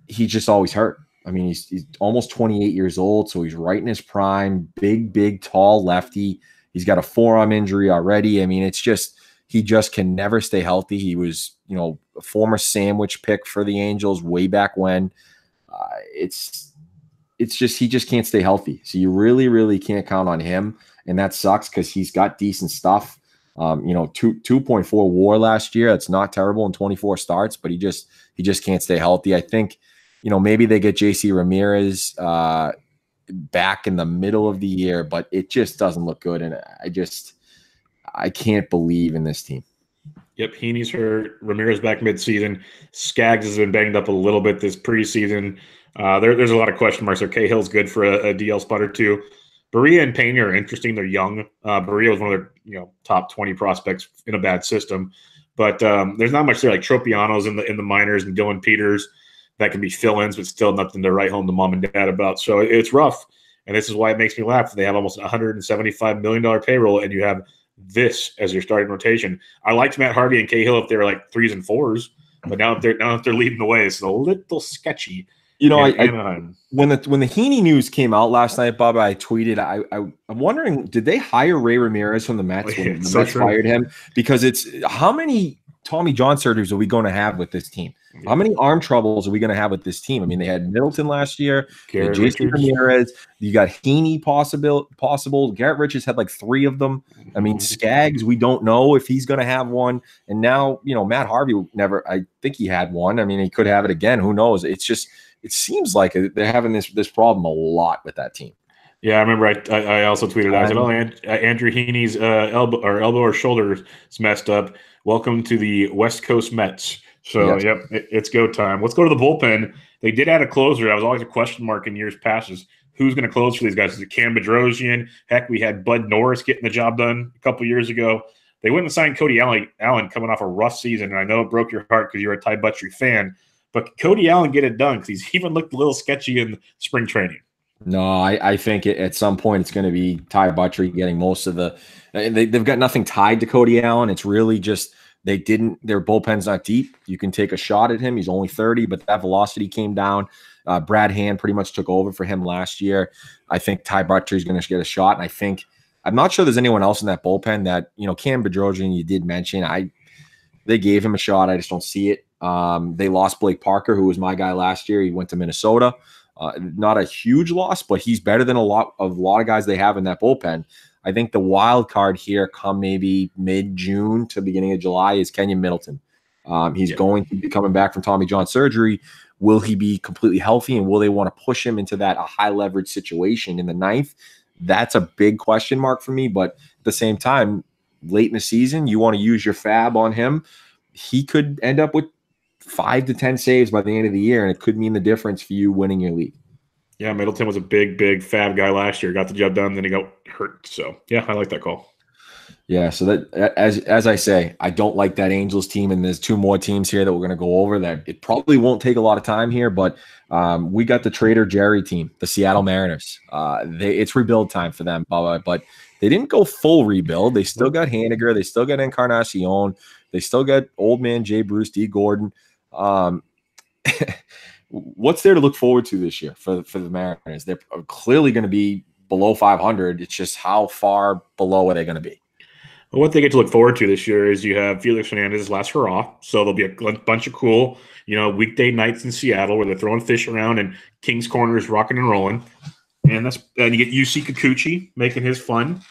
He's just always hurt. I mean, he's almost 28 years old, so he's right in his prime. Big, tall lefty. He's got a forearm injury already. I mean, he just can never stay healthy. He was, a former sandwich pick for the Angels way back when. It's just he just can't stay healthy. So you really can't count on him, and that sucks because he's got decent stuff. 2.4 WAR last year. That's not terrible in 24 starts, but he just can't stay healthy. I think, maybe they get JC Ramirez back in the middle of the year, but it just doesn't look good, and I can't believe in this team. Yep, Heaney's hurt. Ramirez back midseason. Skaggs has been banged up a little bit this preseason. There's a lot of question marks. Okay, Hill's good for a DL spot or two. Berea and Pena are interesting. They're young. Berea was one of their top 20 prospects in a bad system, but there's not much there. Like Tropiano's in the minors and Dylan Peters that can be fill-ins, but still nothing to write home to mom and dad about. So it's rough, and this is why it makes me laugh. They have almost $175 million payroll, and you have this as your starting rotation. I liked Matt Harvey and Cahill if they were like 3s and 4s, but now if they're leading the way, it's a little sketchy. When the Heaney news came out last night, Bob, I tweeted. I'm wondering, did they hire Ray Ramirez from the Mets when the Mets fired him? Because it's how many Tommy John surgeries are we going to have with this team? How many arm troubles are we going to have with this team? I mean, they had Middleton last year, JC Ramirez. You got Heaney possible. Garrett Richards had like 3 of them. I mean, Skaggs, we don't know if he's going to have one. And now, Matt Harvey I think he had one. I mean, he could have it again. Who knows? It's just, it seems like they're having this problem a lot with that team. Yeah, I remember I also tweeted out, I said, Andrew Heaney's elbow or shoulder is messed up. Welcome to the West Coast Mets. So, yep, it's go time. Let's go to the bullpen. They did add a closer. That was always a question mark in years past is who's going to close for these guys? Is it Cam Bedrosian? Heck, we had Bud Norris getting the job done a couple years ago. They went and signed Cody Allen coming off a rough season, and I know it broke your heart because you're a Ty Buttrey fan. But Cody Allen get it done because he's even looked a little sketchy in spring training. No, I think at some point it's going to be Ty Buttrey getting most of the they've got nothing tied to Cody Allen. It's really just their bullpen's not deep. You can take a shot at him. He's only 30, but that velocity came down. Brad Hand pretty much took over for him last year. I think Ty Buttrey's going to get a shot. And I'm not sure there's anyone else in that bullpen that, Cam Bedrosian, you did mention. They gave him a shot. I just don't see it. They lost Blake Parker, who was my guy last year. He went to Minnesota. Not a huge loss, but he's better than a lot of guys they have in that bullpen. I think the wild card here come maybe mid-June to beginning of July is Kenyon Middleton. He's going to be coming back from Tommy John surgery. Will he be completely healthy, and will they want to push him into a high-leverage situation in the 9th? That's a big question mark for me, but at the same time, late in the season, you want to use your fab on him. He could end up with 5 to 10 saves by the end of the year, and it could mean the difference for you winning your league. Yeah, Middleton was a big fab guy last year. Got the job done, then he got hurt. So, yeah, I like that call. Yeah, so that as I say, I don't like that Angels team, and there's 2 more teams here that we're going to go over that it probably won't take a lot of time here, but we got the Trader Jerry team, the Seattle Mariners. It's rebuild time for them, but they didn't go full rebuild. They still got Haniger. They still got Encarnacion. They still got old man Jay Bruce, D. Gordon. What's there to look forward to this year for the Mariners? They're clearly going to be below 500. It's just how far below are they going to be? Well, what they get to look forward to this year is you have Felix Hernandez's last hurrah. So there'll be a bunch of cool, weekday nights in Seattle where they're throwing fish around and King's Corner is rocking and rolling. And you get UC Kikuchi making his fun.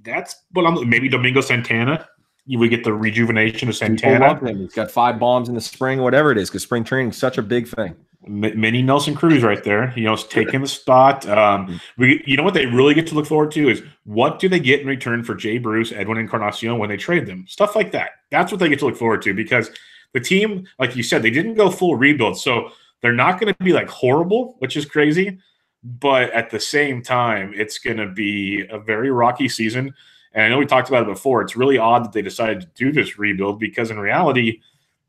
That's what maybe Domingo Santana. You would get the rejuvenation of Santana. People love him. He's got 5 bombs in the spring, whatever it is, because spring training is such a big thing. Mini Nelson Cruz right there, taking the spot. What they really get to look forward to is what do they get in return for Jay Bruce, Edwin Encarnacion when they trade them? Stuff like that. That's what they get to look forward to because the team, like you said, they didn't go full rebuild. So they're not going to be like horrible, which is crazy. But at the same time, it's going to be a very rocky season. And I know we talked about it before. It's really odd that they decided to do this rebuild because in reality,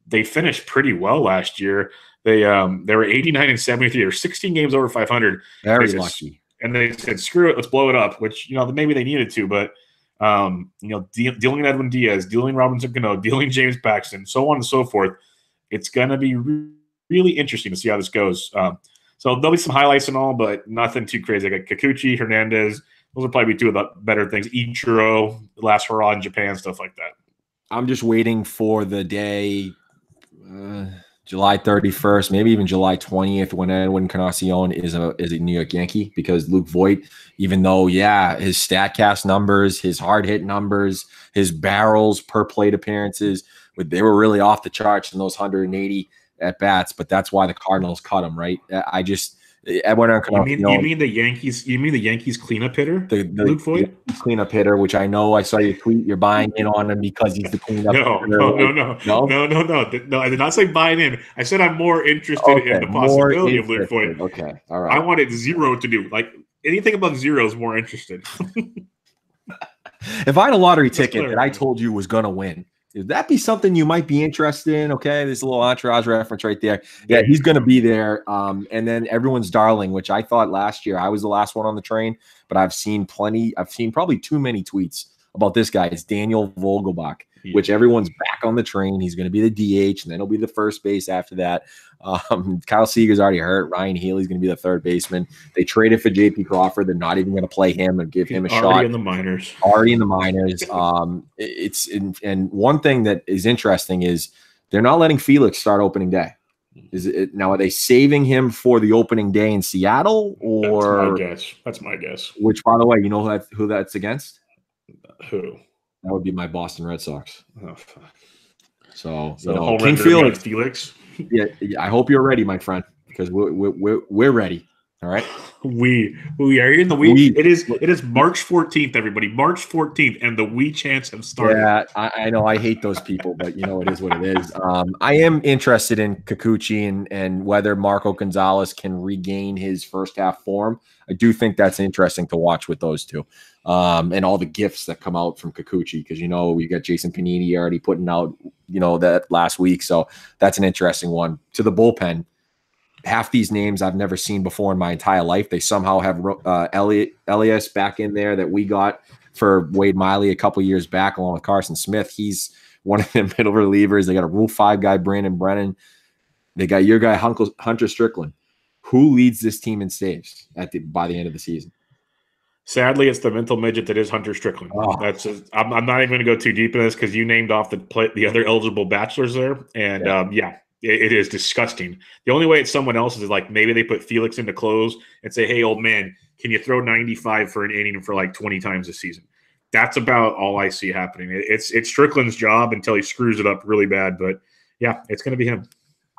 they finished pretty well last year. They were 89 and 73. They were 16 games over 500. Very lucky. And they said, screw it, let's blow it up, which, maybe they needed to, but, dealing Edwin Diaz, dealing Robinson Cano, dealing James Paxton, so on and so forth. It's going to be really interesting to see how this goes. So there'll be some highlights and all, but nothing too crazy. Like Kikuchi, Hernandez, those will probably be two of the better things. Ichiro, last hurrah in Japan, stuff like that. I'm just waiting for the day, July 31st, maybe even July 20th, when Edwin Encarnacion is a New York Yankee, because Luke Voit, even though, his StatCast numbers, his hard hit numbers, his barrels per plate appearances, they were really off the charts in those 180 at bats, but that's why the Cardinals cut him, right? Edwin Encarnacion. You mean the Yankees? You mean the Yankees cleanup hitter, Luke Voit? Cleanup hitter, which I know I saw your tweet. You're buying in on him because he's the cleanup hitter. No. I did not say buying in. I said I'm more interested in the possibility of Luke Voit. Okay, all right. I wanted zero to do. Like anything above zero is more interested. If I had a lottery ticket that I told you was going to win, would that be something you might be interested in? Okay, there's a little entourage reference right there. Yeah, he's going to be there. And then everyone's darling, which I thought last year I was the last one on the train, but I've seen probably too many tweets about this guy. It's Daniel Vogelbach, which everyone's back on the train. He's going to be the DH, and then he'll be the first base after that. Kyle Seager's already hurt. Ryan Healy's going to be the third baseman. They traded for J.P. Crawford. They're not even going to play him and give him a shot. Already in the minors. And one thing that is interesting is they're not letting Felix start opening day. Now, are they saving him for the opening day in Seattle? Or That's my guess. Which, by the way, you know who that's against? Who? That would be my Boston Red Sox. Oh, fuck. So King Felix. Yeah, I hope you're ready, my friend, because we're ready. All right. We are in the week. It is March 14th, everybody. March 14th, and the we chants have started. Yeah, I know. I hate those people, but it is what it is. I am interested in Kikuchi and whether Marco Gonzalez can regain his first half form. I do think that's interesting to watch with those two. And all the gifts that come out from Kikuchi, because we got Jason Panini already putting out that last week, so that's an interesting one. To the bullpen, half these names I've never seen before in my entire life. They somehow have Elias back in there that we got for Wade Miley a couple years back, along with Carson Smith. He's one of the middle relievers. They got a Rule 5 guy, Brandon Brennan. They got your guy Hunter Strickland. Who leads this team in saves by the end of the season? Sadly, it's the mental midget that is Hunter Strickland. Oh. I'm not even going to go too deep in this because you named off the other eligible bachelors there, and it is disgusting. The only way it's someone else is like maybe they put Felix into close and say, "Hey, old man, can you throw 95 for an inning for like 20 times this season?" That's about all I see happening. It's Strickland's job until he screws it up really bad. But yeah, it's going to be him.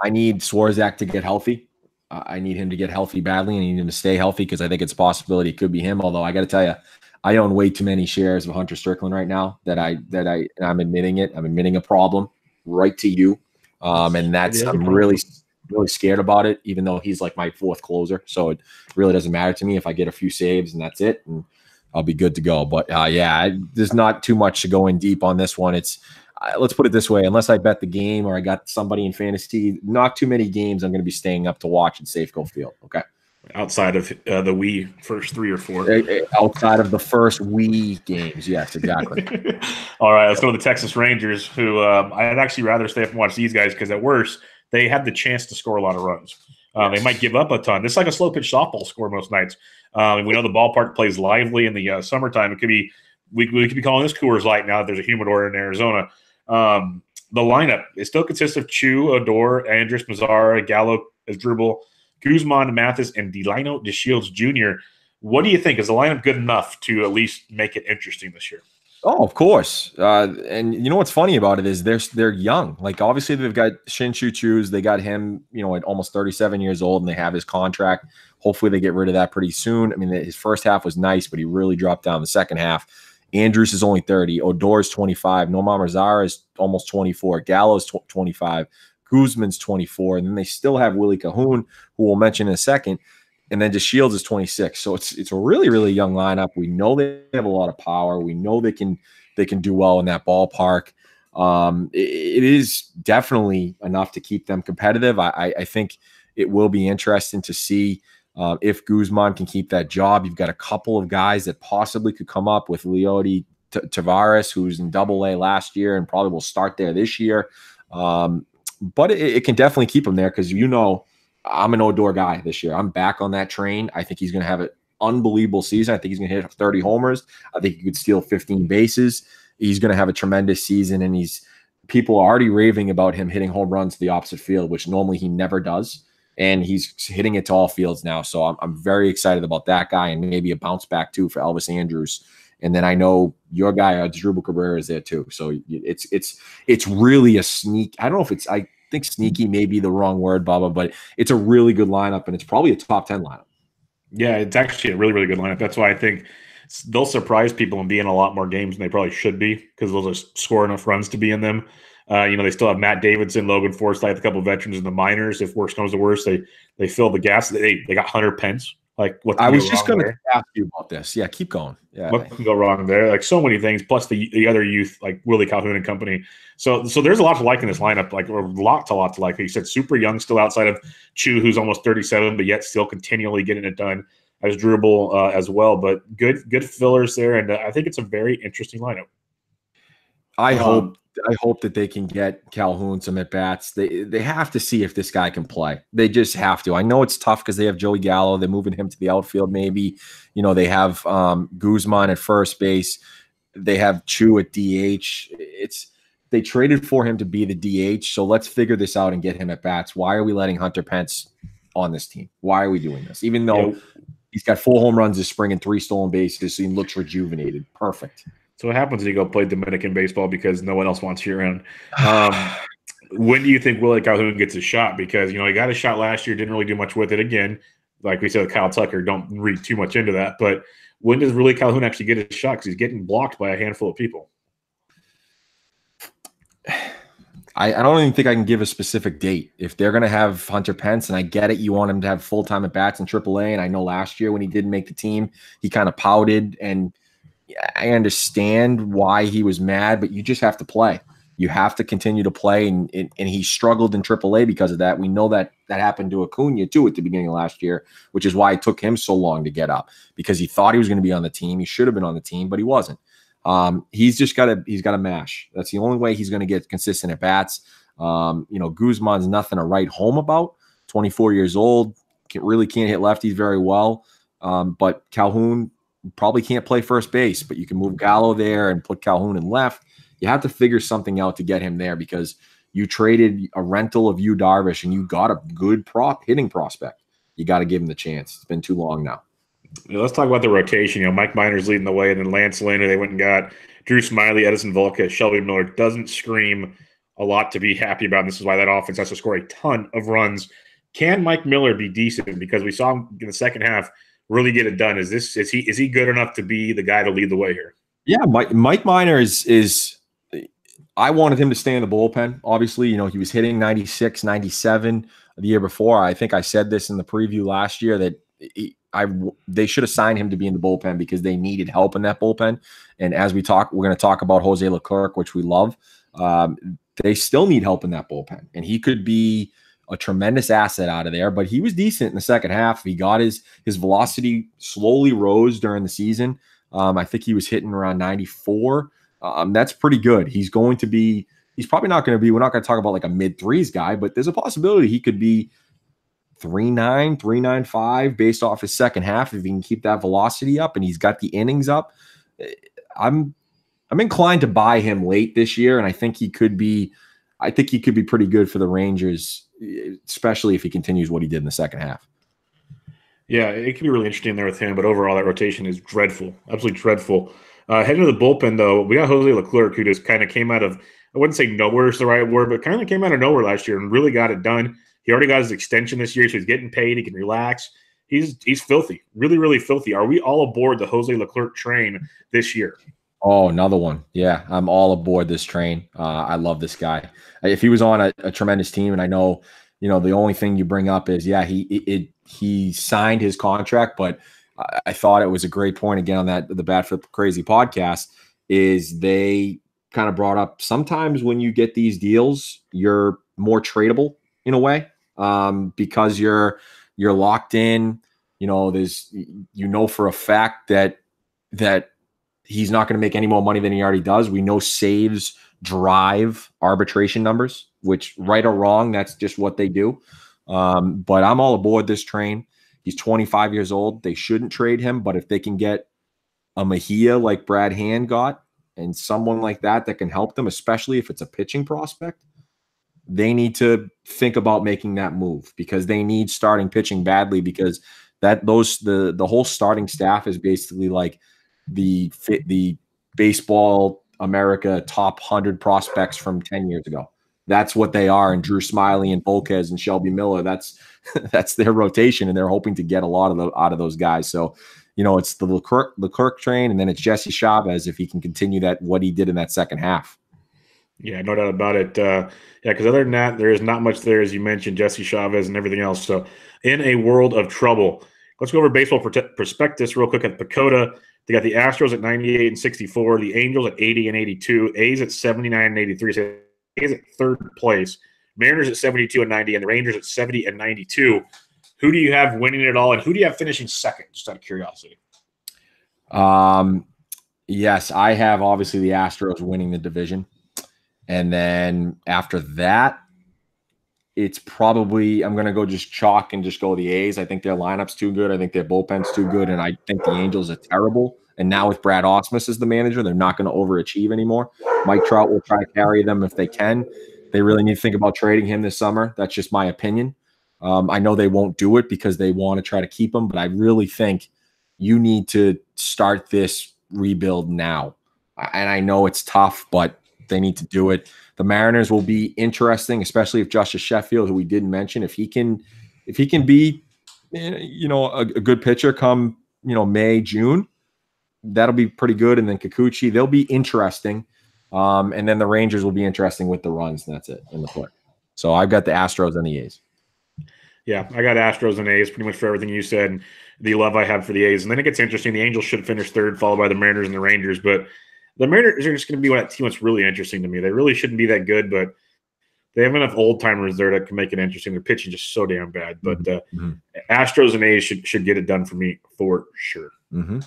I need Swarzak to get healthy. I need him to get healthy badly, and I need him to stay healthy because I think it's a possibility it could be him. Although I got to tell you, I own way too many shares of Hunter Strickland right now and I'm admitting it. I'm admitting a problem right to you, and that's I'm really scared about it. Even though he's like my fourth closer, so it really doesn't matter to me if I get a few saves and that's it, and I'll be good to go. But there's not too much to go in deep on this one. It's let's put it this way: unless I bet the game or I got somebody in fantasy, not too many games I'm going to be staying up to watch in Safeco Field. Okay. Outside of the Wii first 3 or 4. Outside of the first Wii games, yes, exactly. All right, let's go to the Texas Rangers, who I'd actually rather stay up and watch these guys because at worst, they have the chance to score a lot of runs. They might give up a ton. It's like a slow pitch softball score most nights. And we know the ballpark plays lively in the summertime. It could be we could be calling this Coors Light now that there's a humidor in Arizona. The lineup, it still consists of Chu, Odor, Andres Mazzara, Gallo, Asdrubal, Guzman, Mathis, and Delino DeShields Jr. What do you think? Is the lineup good enough to at least make it interesting this year? Oh, of course. And you know what's funny about it is they're young. Like obviously they've got Shin-Chu Chus. They got him, at almost 37 years old, and they have his contract. Hopefully they get rid of that pretty soon. I mean, his first half was nice, but he really dropped down the second half. Andrews is only 30. Odor's 25. Nomar Mazzara is almost 24. Gallo's 25. Guzman's 24. And then they still have Willie Cahoon, who we'll mention in a second. And then DeShields is 26. So it's a really, really young lineup. We know they have a lot of power. We know they can do well in that ballpark. it is definitely enough to keep them competitive. I think it will be interesting to see if Guzman can keep that job. You've got a couple of guys that possibly could come up with Leody Tavares, who's in Double-A last year and probably will start there this year. But it can definitely keep him there because, I'm an Odor guy this year. I'm back on that train. I think he's going to have an unbelievable season. I think he's going to hit 30 homers. I think he could steal 15 bases. He's going to have a tremendous season, and people are already raving about him hitting home runs to the opposite field, which normally he never does. And he's hitting it to all fields now. So I'm very excited about that guy, and maybe a bounce back too for Elvis Andrus. And then I know your guy, Drupal Cabrera, is there too. So it's really a sneak. I don't know if I think sneaky may be the wrong word, Bubba, but it's a really good lineup, and it's probably a top 10 lineup. Yeah, it's actually a really, really good lineup. That's why I think they'll surprise people and be in a lot more games than they probably should be because they'll just score enough runs to be in them. They still have Matt Davidson, Logan Forsythe, a couple of veterans in the minors. If worse comes to worse, they fill the gas. They got Hunter Pence. Like, what? I was just going to ask you about this. Yeah, keep going. Yeah, what can go wrong there? Like, so many things. Plus the other youth, like Willie Calhoun and company. So there's a lot to like in this lineup. Like, a lot to like. Like you said, super young, still outside of Chu, who's almost 37, but yet still continually getting it done. As Drupal as well, but good fillers there, and I think it's a very interesting lineup. I hope that they can get Calhoun some at bats. They have to see if this guy can play. They just have to. I know it's tough because they have Joey Gallo. They're moving him to the outfield. Maybe they have Guzman at first base. They have Chu at DH. They traded for him to be the DH. So let's figure this out and get him at bats. Why are we letting Hunter Pence on this team? Why are we doing this? Even though he's got 4 home runs this spring and 3 stolen bases, so he looks rejuvenated. Perfect. So what happens when you go play Dominican baseball because no one else wants you around? When do you think Willie Calhoun gets a shot? Because, he got a shot last year, didn't really do much with it. Again, like we said with Kyle Tucker, don't read too much into that. But when does Willie Calhoun actually get a shot? Because he's getting blocked by a handful of people. I don't even think I can give a specific date. If they're going to have Hunter Pence, and I get it, you want him to have full-time at-bats in AAA, and I know last year when he didn't make the team, he kind of pouted, and I understand why he was mad, but you just have to play. You have to continue to play, and he struggled in AAA because of that. We know that happened to Acuna, too, at the beginning of last year, which is why it took him so long to get up, because he thought he was going to be on the team. He should have been on the team, but he wasn't. He's got to mash. That's the only way he's going to get consistent at bats. Guzman's nothing to write home about. 24 years old, really can't hit lefties very well. But Calhoun probably can't play first base, but you can move Gallo there and put Calhoun in left. You have to figure something out to get him there because you traded a rental of Yu Darvish and you got a good hitting prospect. You got to give him the chance. It's been too long now. Let's talk about the rotation. Mike Minor's leading the way, and then Lance Lynn, they went and got Drew Smyly, Edison Volquez, Shelby Miller. Doesn't scream a lot to be happy about, and this is why that offense has to score a ton of runs. Can Mike Miller be decent? Because we saw him in the second half really get it done. Is he good enough to be the guy to lead the way here? Yeah, Mike Minor is I wanted him to stay in the bullpen. Obviously, he was hitting 96, 97 the year before. I think I said this in the preview last year that they should have signed him to be in the bullpen because they needed help in that bullpen. And as we're going to talk about Jose Leclerc, which we love. They still need help in that bullpen, and he could be a tremendous asset out of there. But he was decent in the second half. He got his velocity slowly rose during the season. I think he was hitting around 94. That's pretty good. He's probably not going to be, we're not going to talk about like a mid-threes guy, but there's a possibility he could be 3.9, 3.95 based off his second half if he can keep that velocity up and he's got the innings up. I'm inclined to buy him late this year, and I think he could be pretty good for the Rangers, especially if he continues what he did in the second half. Yeah, it could be really interesting there with him, but overall that rotation is dreadful, absolutely dreadful. Heading to the bullpen, though, we got Jose Leclerc, who just kind of came out of, I wouldn't say nowhere is the right word, but kind of came out of nowhere last year and really got it done. He already got his extension this year, so he's getting paid. He can relax. He's filthy, really, really filthy. Are we all aboard the Jose Leclerc train this year? Oh, another one. Yeah, I'm all aboard this train. I love this guy. If he was on a tremendous team, and I know, the only thing you bring up is, yeah, he signed his contract, but I thought it was a great point again on the Bat Flip Crazy podcast is they kind of brought up, sometimes when you get these deals, you're more tradable in a way, because you're locked in. There's for a fact that he's not going to make any more money than he already does. We know saves drive arbitration numbers, which, right or wrong, that's just what they do. But I'm all aboard this train. He's 25 years old. They shouldn't trade him, but if they can get a Mejia like Brad Hand got, and someone like that can help them, especially if it's a pitching prospect, they need to think about making that move, because they need starting pitching badly, because the whole starting staff is basically like the baseball America top 100 prospects from 10 years ago. That's what they are. And Drew Smiley and Volquez and Shelby Miller, that's their rotation, and they're hoping to get a lot of those guys. So, it's the Leclerc train, and then it's Jesse Chavez, if he can continue what he did in that second half. Yeah, no doubt about it. Because other than that, there is not much there, as you mentioned, Jesse Chavez and everything else. So, in a world of trouble, let's go over baseball prospectus real quick at PECOTA. They got the Astros at 98 and 64, the Angels at 80 and 82, A's at 79 and 83. So A's at third place, Mariners at 72 and 90, and the Rangers at 70 and 92. Who do you have winning it all, and who do you have finishing second, just out of curiosity? Yes, I have obviously the Astros winning the division. And then after that, it's probably, I'm going to go just chalk and just go the A's. I think their lineup's too good. I think their bullpen's too good. And I think the Angels are terrible. And now with Brad Ausmus as the manager, they're not going to overachieve anymore. Mike Trout will try to carry them if they can. They really need to think about trading him this summer. That's just my opinion. I know they won't do it because they want to try to keep him, but I really think you need to start this rebuild now. And I know it's tough, but they need to do it. The Mariners will be interesting, especially if Justice Sheffield, who we didn't mention, if he can be, a good pitcher come, May, June, that'll be pretty good. And then Kikuchi, they'll be interesting. And then the Rangers will be interesting with the runs, and that's it in the play. So I've got the Astros and the A's. Yeah, I got Astros and A's pretty much for everything you said, and the love I have for the A's. And then it gets interesting. The Angels should finish third, followed by the Mariners and the Rangers. But the Mariners are just going to be that team that's really interesting to me. They really shouldn't be that good, but they have enough old-timers there that can make it interesting. Their pitching just so damn bad. But Astros and A's should get it done for me for sure. Mm-hmm.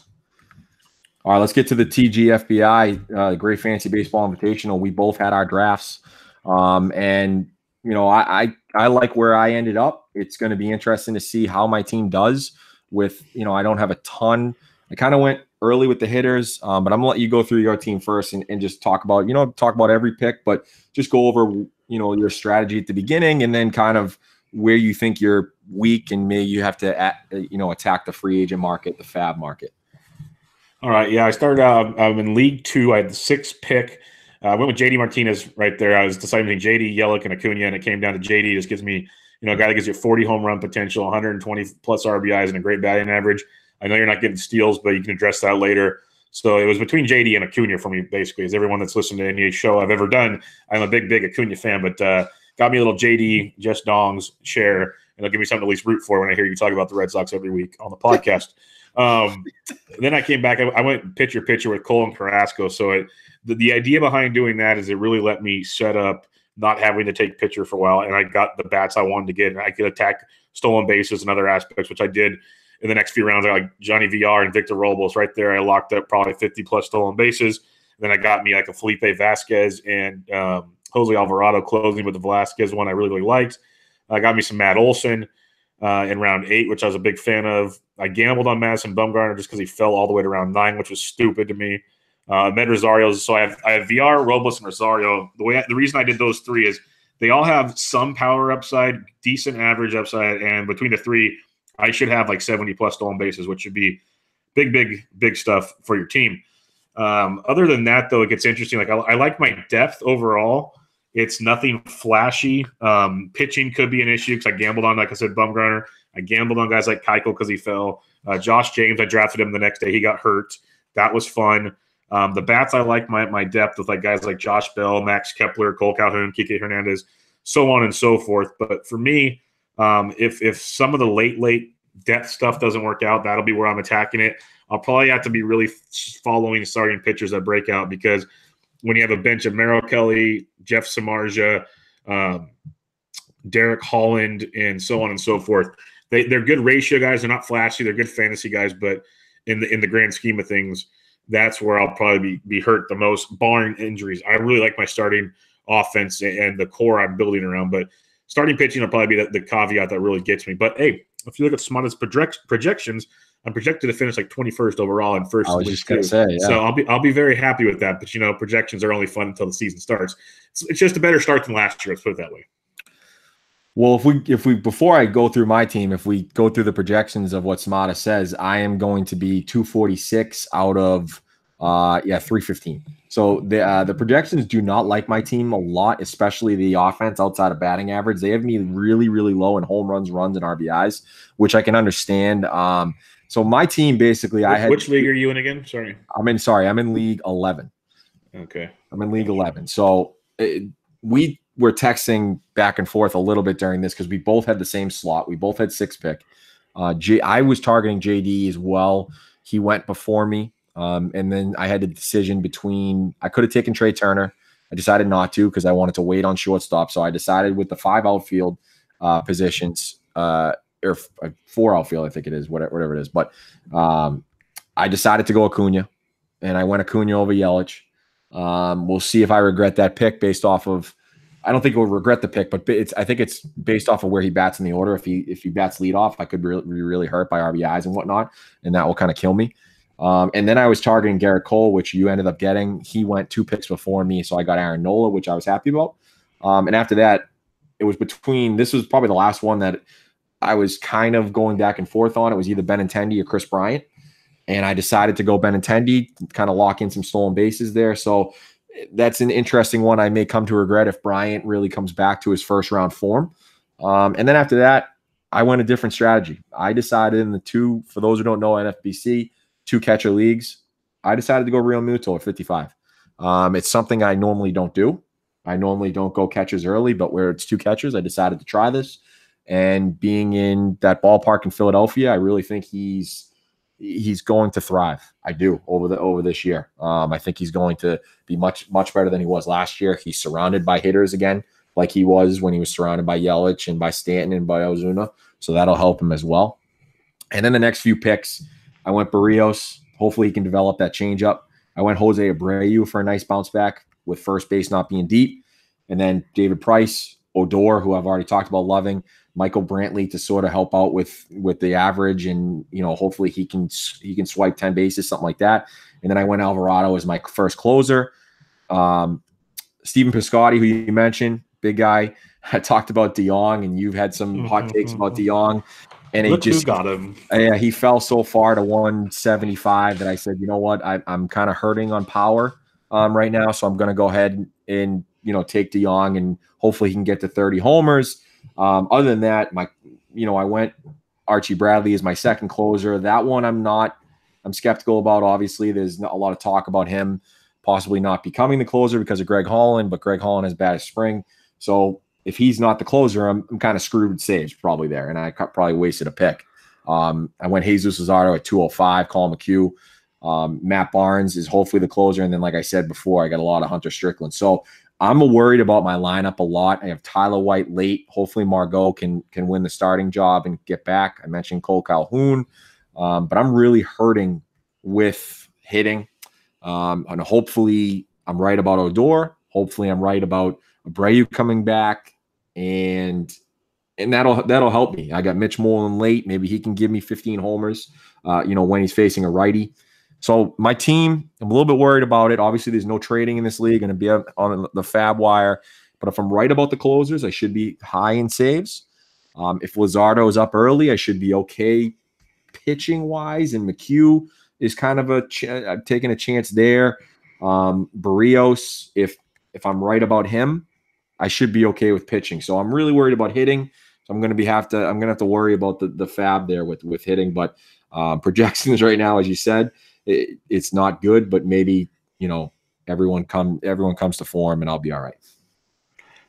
All right, let's get to the TGFBI, Great Fantasy Baseball Invitational. We both had our drafts. And I like where I ended up. It's going to be interesting to see how my team does with, I don't have a ton. I kind of went early with the hitters, but I'm going to let you go through your team first and just talk about every pick, but just go over, your strategy at the beginning and then kind of where you think you're weak and maybe you have to, attack the free agent market, the fab market. All right. Yeah. I started out, I'm in League 2. I had the 6th pick. I went with JD Martinez right there. I was deciding between JD, Yelich, and Acuna, and it came down to JD. Just gives me, a guy that gives you 40 home run potential, 120 plus RBIs, and a great batting average. I know you're not getting steals, but you can address that later. So it was between JD and Acuna for me, basically. As everyone that's listened to any show I've ever done, I'm a big Acuna fan, but got me a little JD, Just Dongs share, and it'll give me something to at least root for when I hear you talk about the Red Sox every week on the podcast. Then I came back. I went pitcher with Cole and Carrasco. So the idea behind doing that is it really let me set up not having to take pitcher for a while, and I got the bats I wanted to get, and I could attack stolen bases and other aspects, which I did in the next few rounds. I like Johnny VR and Victor Robles right there. I locked up probably 50 plus stolen bases. Then I got me like a Felipe Vasquez and Jose Alvarado closing with the Velasquez one I really liked. I got me some Matt Olson in round 8, which I was a big fan of. I gambled on Madison Bumgarner just because he fell all the way to round 9, which was stupid to me. Med Rosario. So I have VR, Robles, and Rosario. The reason I did those 3 is they all have some power upside, decent average upside, and between the 3, I should have like 70 plus stolen bases, which should be big stuff for your team. Other than that, though, it gets interesting. Like I like my depth overall. It's nothing flashy. Pitching could be an issue because I gambled on, like I said, Bumgarner. I gambled on guys like Keuchel because he fell. Josh James, I drafted him the next day. He got hurt. That was fun. The bats, I like my depth with like guys like Josh Bell, Max Kepler, Cole Calhoun, Kike Hernandez, so on and so forth. But for me, if some of the late depth stuff doesn't work out, that'll be where I'm attacking it. I'll probably have to be really following starting pitchers that break out because when you have a bench of Merrill Kelly, Jeff Samardzija, Derek Holland, and so on and so forth. They're good ratio guys. They're not flashy. They're good fantasy guys, but in the grand scheme of things, that's where I'll probably be hurt the most, barring injuries. I really like my starting offense and the core I'm building around, but starting pitching will probably be the caveat that really gets me. But hey, if you look at Smada's projections, I'm projected to finish like 21st overall and first. I was just going to say, yeah. So I'll be very happy with that. But projections are only fun until the season starts. It's just a better start than last year. Let's put it that way. Well, if we before I go through my team, if we go through the projections of what Smada says, I am going to be 246 out of 315. So the projections do not like my team a lot, especially the offense outside of batting average. They have me really, really low in home runs, runs, and RBIs, which I can understand. So my team basically, which league are you in again? Sorry, I'm in League 11. Okay, I'm in League 11. So we were texting back and forth a little bit during this because we both had the same slot. We both had 6 pick. I was targeting JD as well. He went before me. And then I had the decision between I could have taken Trey Turner. I decided not to because I wanted to wait on shortstop. So I decided with the 5 outfield positions, or 4 outfield, I think it is, whatever it is. But I decided to go Acuna, and I went Acuna over Yelich. We'll see if I regret that pick based off of. I don't think I would regret the pick, but I think it's based off of where he bats in the order. If he bats leadoff, I could be really hurt by RBIs and whatnot, and that will kind of kill me. And then I was targeting Garrett Cole, which you ended up getting. He went 2 picks before me, so I got Aaron Nola, which I was happy about. And after that, it was between – this was probably the last one that I was kind of going back and forth on. It was either Benintendi or Chris Bryant. And I decided to go Benintendi, kind of lock in some stolen bases there. So that's an interesting one I may come to regret if Bryant really comes back to his first-round form. And then after that, I went a different strategy. I decided in the 2 – for those who don't know NFBC – 2 catcher leagues, I decided to go Real Muto at 55. It's something I normally don't do. I normally don't go catchers early, but where it's 2 catchers, I decided to try this. And being in that ballpark in Philadelphia, I really think he's going to thrive. I do over this year. I think he's going to be much better than he was last year. He's surrounded by hitters again, like he was when he was surrounded by Yelich and by Stanton and by Ozuna. So that'll help him as well. And then the next few picks, I went Barrios. Hopefully he can develop that changeup. I went Jose Abreu for a nice bounce back with first base not being deep. And then David Price, Odor, who I've already talked about loving, Michael Brantley to sort of help out with the average, and hopefully he can swipe 10 bases, something like that. And then I went Alvarado as my first closer. Stephen Piscotty, who you mentioned, big guy. I talked about DeYoung, and you've had some hot takes about DeYoung. And Look who got him. Yeah, he fell so far to 175 that I said, you know what, I'm kind of hurting on power right now, so I'm going to go ahead and take DeYoung, and hopefully he can get to 30 homers. Other than that, I went Archie Bradley as my second closer. That one I'm skeptical about. Obviously, there's a lot of talk about him possibly not becoming the closer because of Greg Holland, but Greg Holland has bad as spring, so if he's not the closer, I'm kind of screwed with saves probably there, and I probably wasted a pick. I went Jesus Luzardo at 205, Colin McHugh. Matt Barnes is hopefully the closer, and then like I said before, I got a lot of Hunter Strickland. So I'm worried about my lineup a lot. I have Tyler White late. Hopefully Margot can win the starting job and get back. I mentioned Cole Calhoun, but I'm really hurting with hitting. And hopefully I'm right about Odor. Hopefully I'm right about Abreu coming back, and that'll help me. I got Mitch Moreland late. Maybe he can give me 15 homers, when he's facing a righty. So my team, I'm a little bit worried about it. Obviously, there's no trading in this league, going to be on the fab wire. But if I'm right about the closers, I should be high in saves. If Luzardo is up early, I should be okay pitching wise, and McHugh is kind of I'm taking a chance there. Barrios, if I'm right about him, I should be okay with pitching. So I'm really worried about hitting. So I'm going to have to worry about the fab there with hitting. But projections right now, as you said, it's not good. But maybe everyone comes to form, and I'll be all right.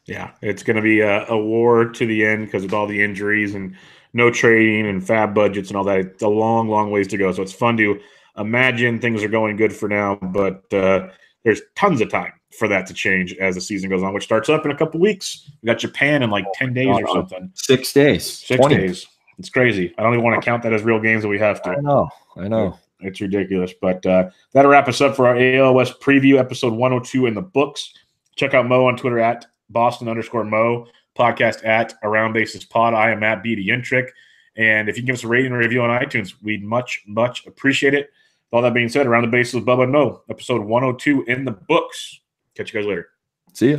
Yeah, it's going to be a war to the end because of all the injuries and no trading and fab budgets and all that. It's a long, long ways to go. So it's fun to imagine things are going good for now, but there's tons of time. for that to change as the season goes on, which starts up in a couple weeks. We got Japan in like 10 days or something. 6 days. 6 days. It's crazy. I don't even want to count that as real games that we have to. I know. It's ridiculous. But that'll wrap us up for our AL West preview, episode 102 in the books. Check out Mo on Twitter at Boston_Mo, podcast at Around Bases Pod. I am at BD Intric. And if you can give us a rating and review on iTunes, we'd much, much appreciate it. With all that being said, Around the Bases with Bubba Mo, episode 102 in the books. Catch you guys later. See ya.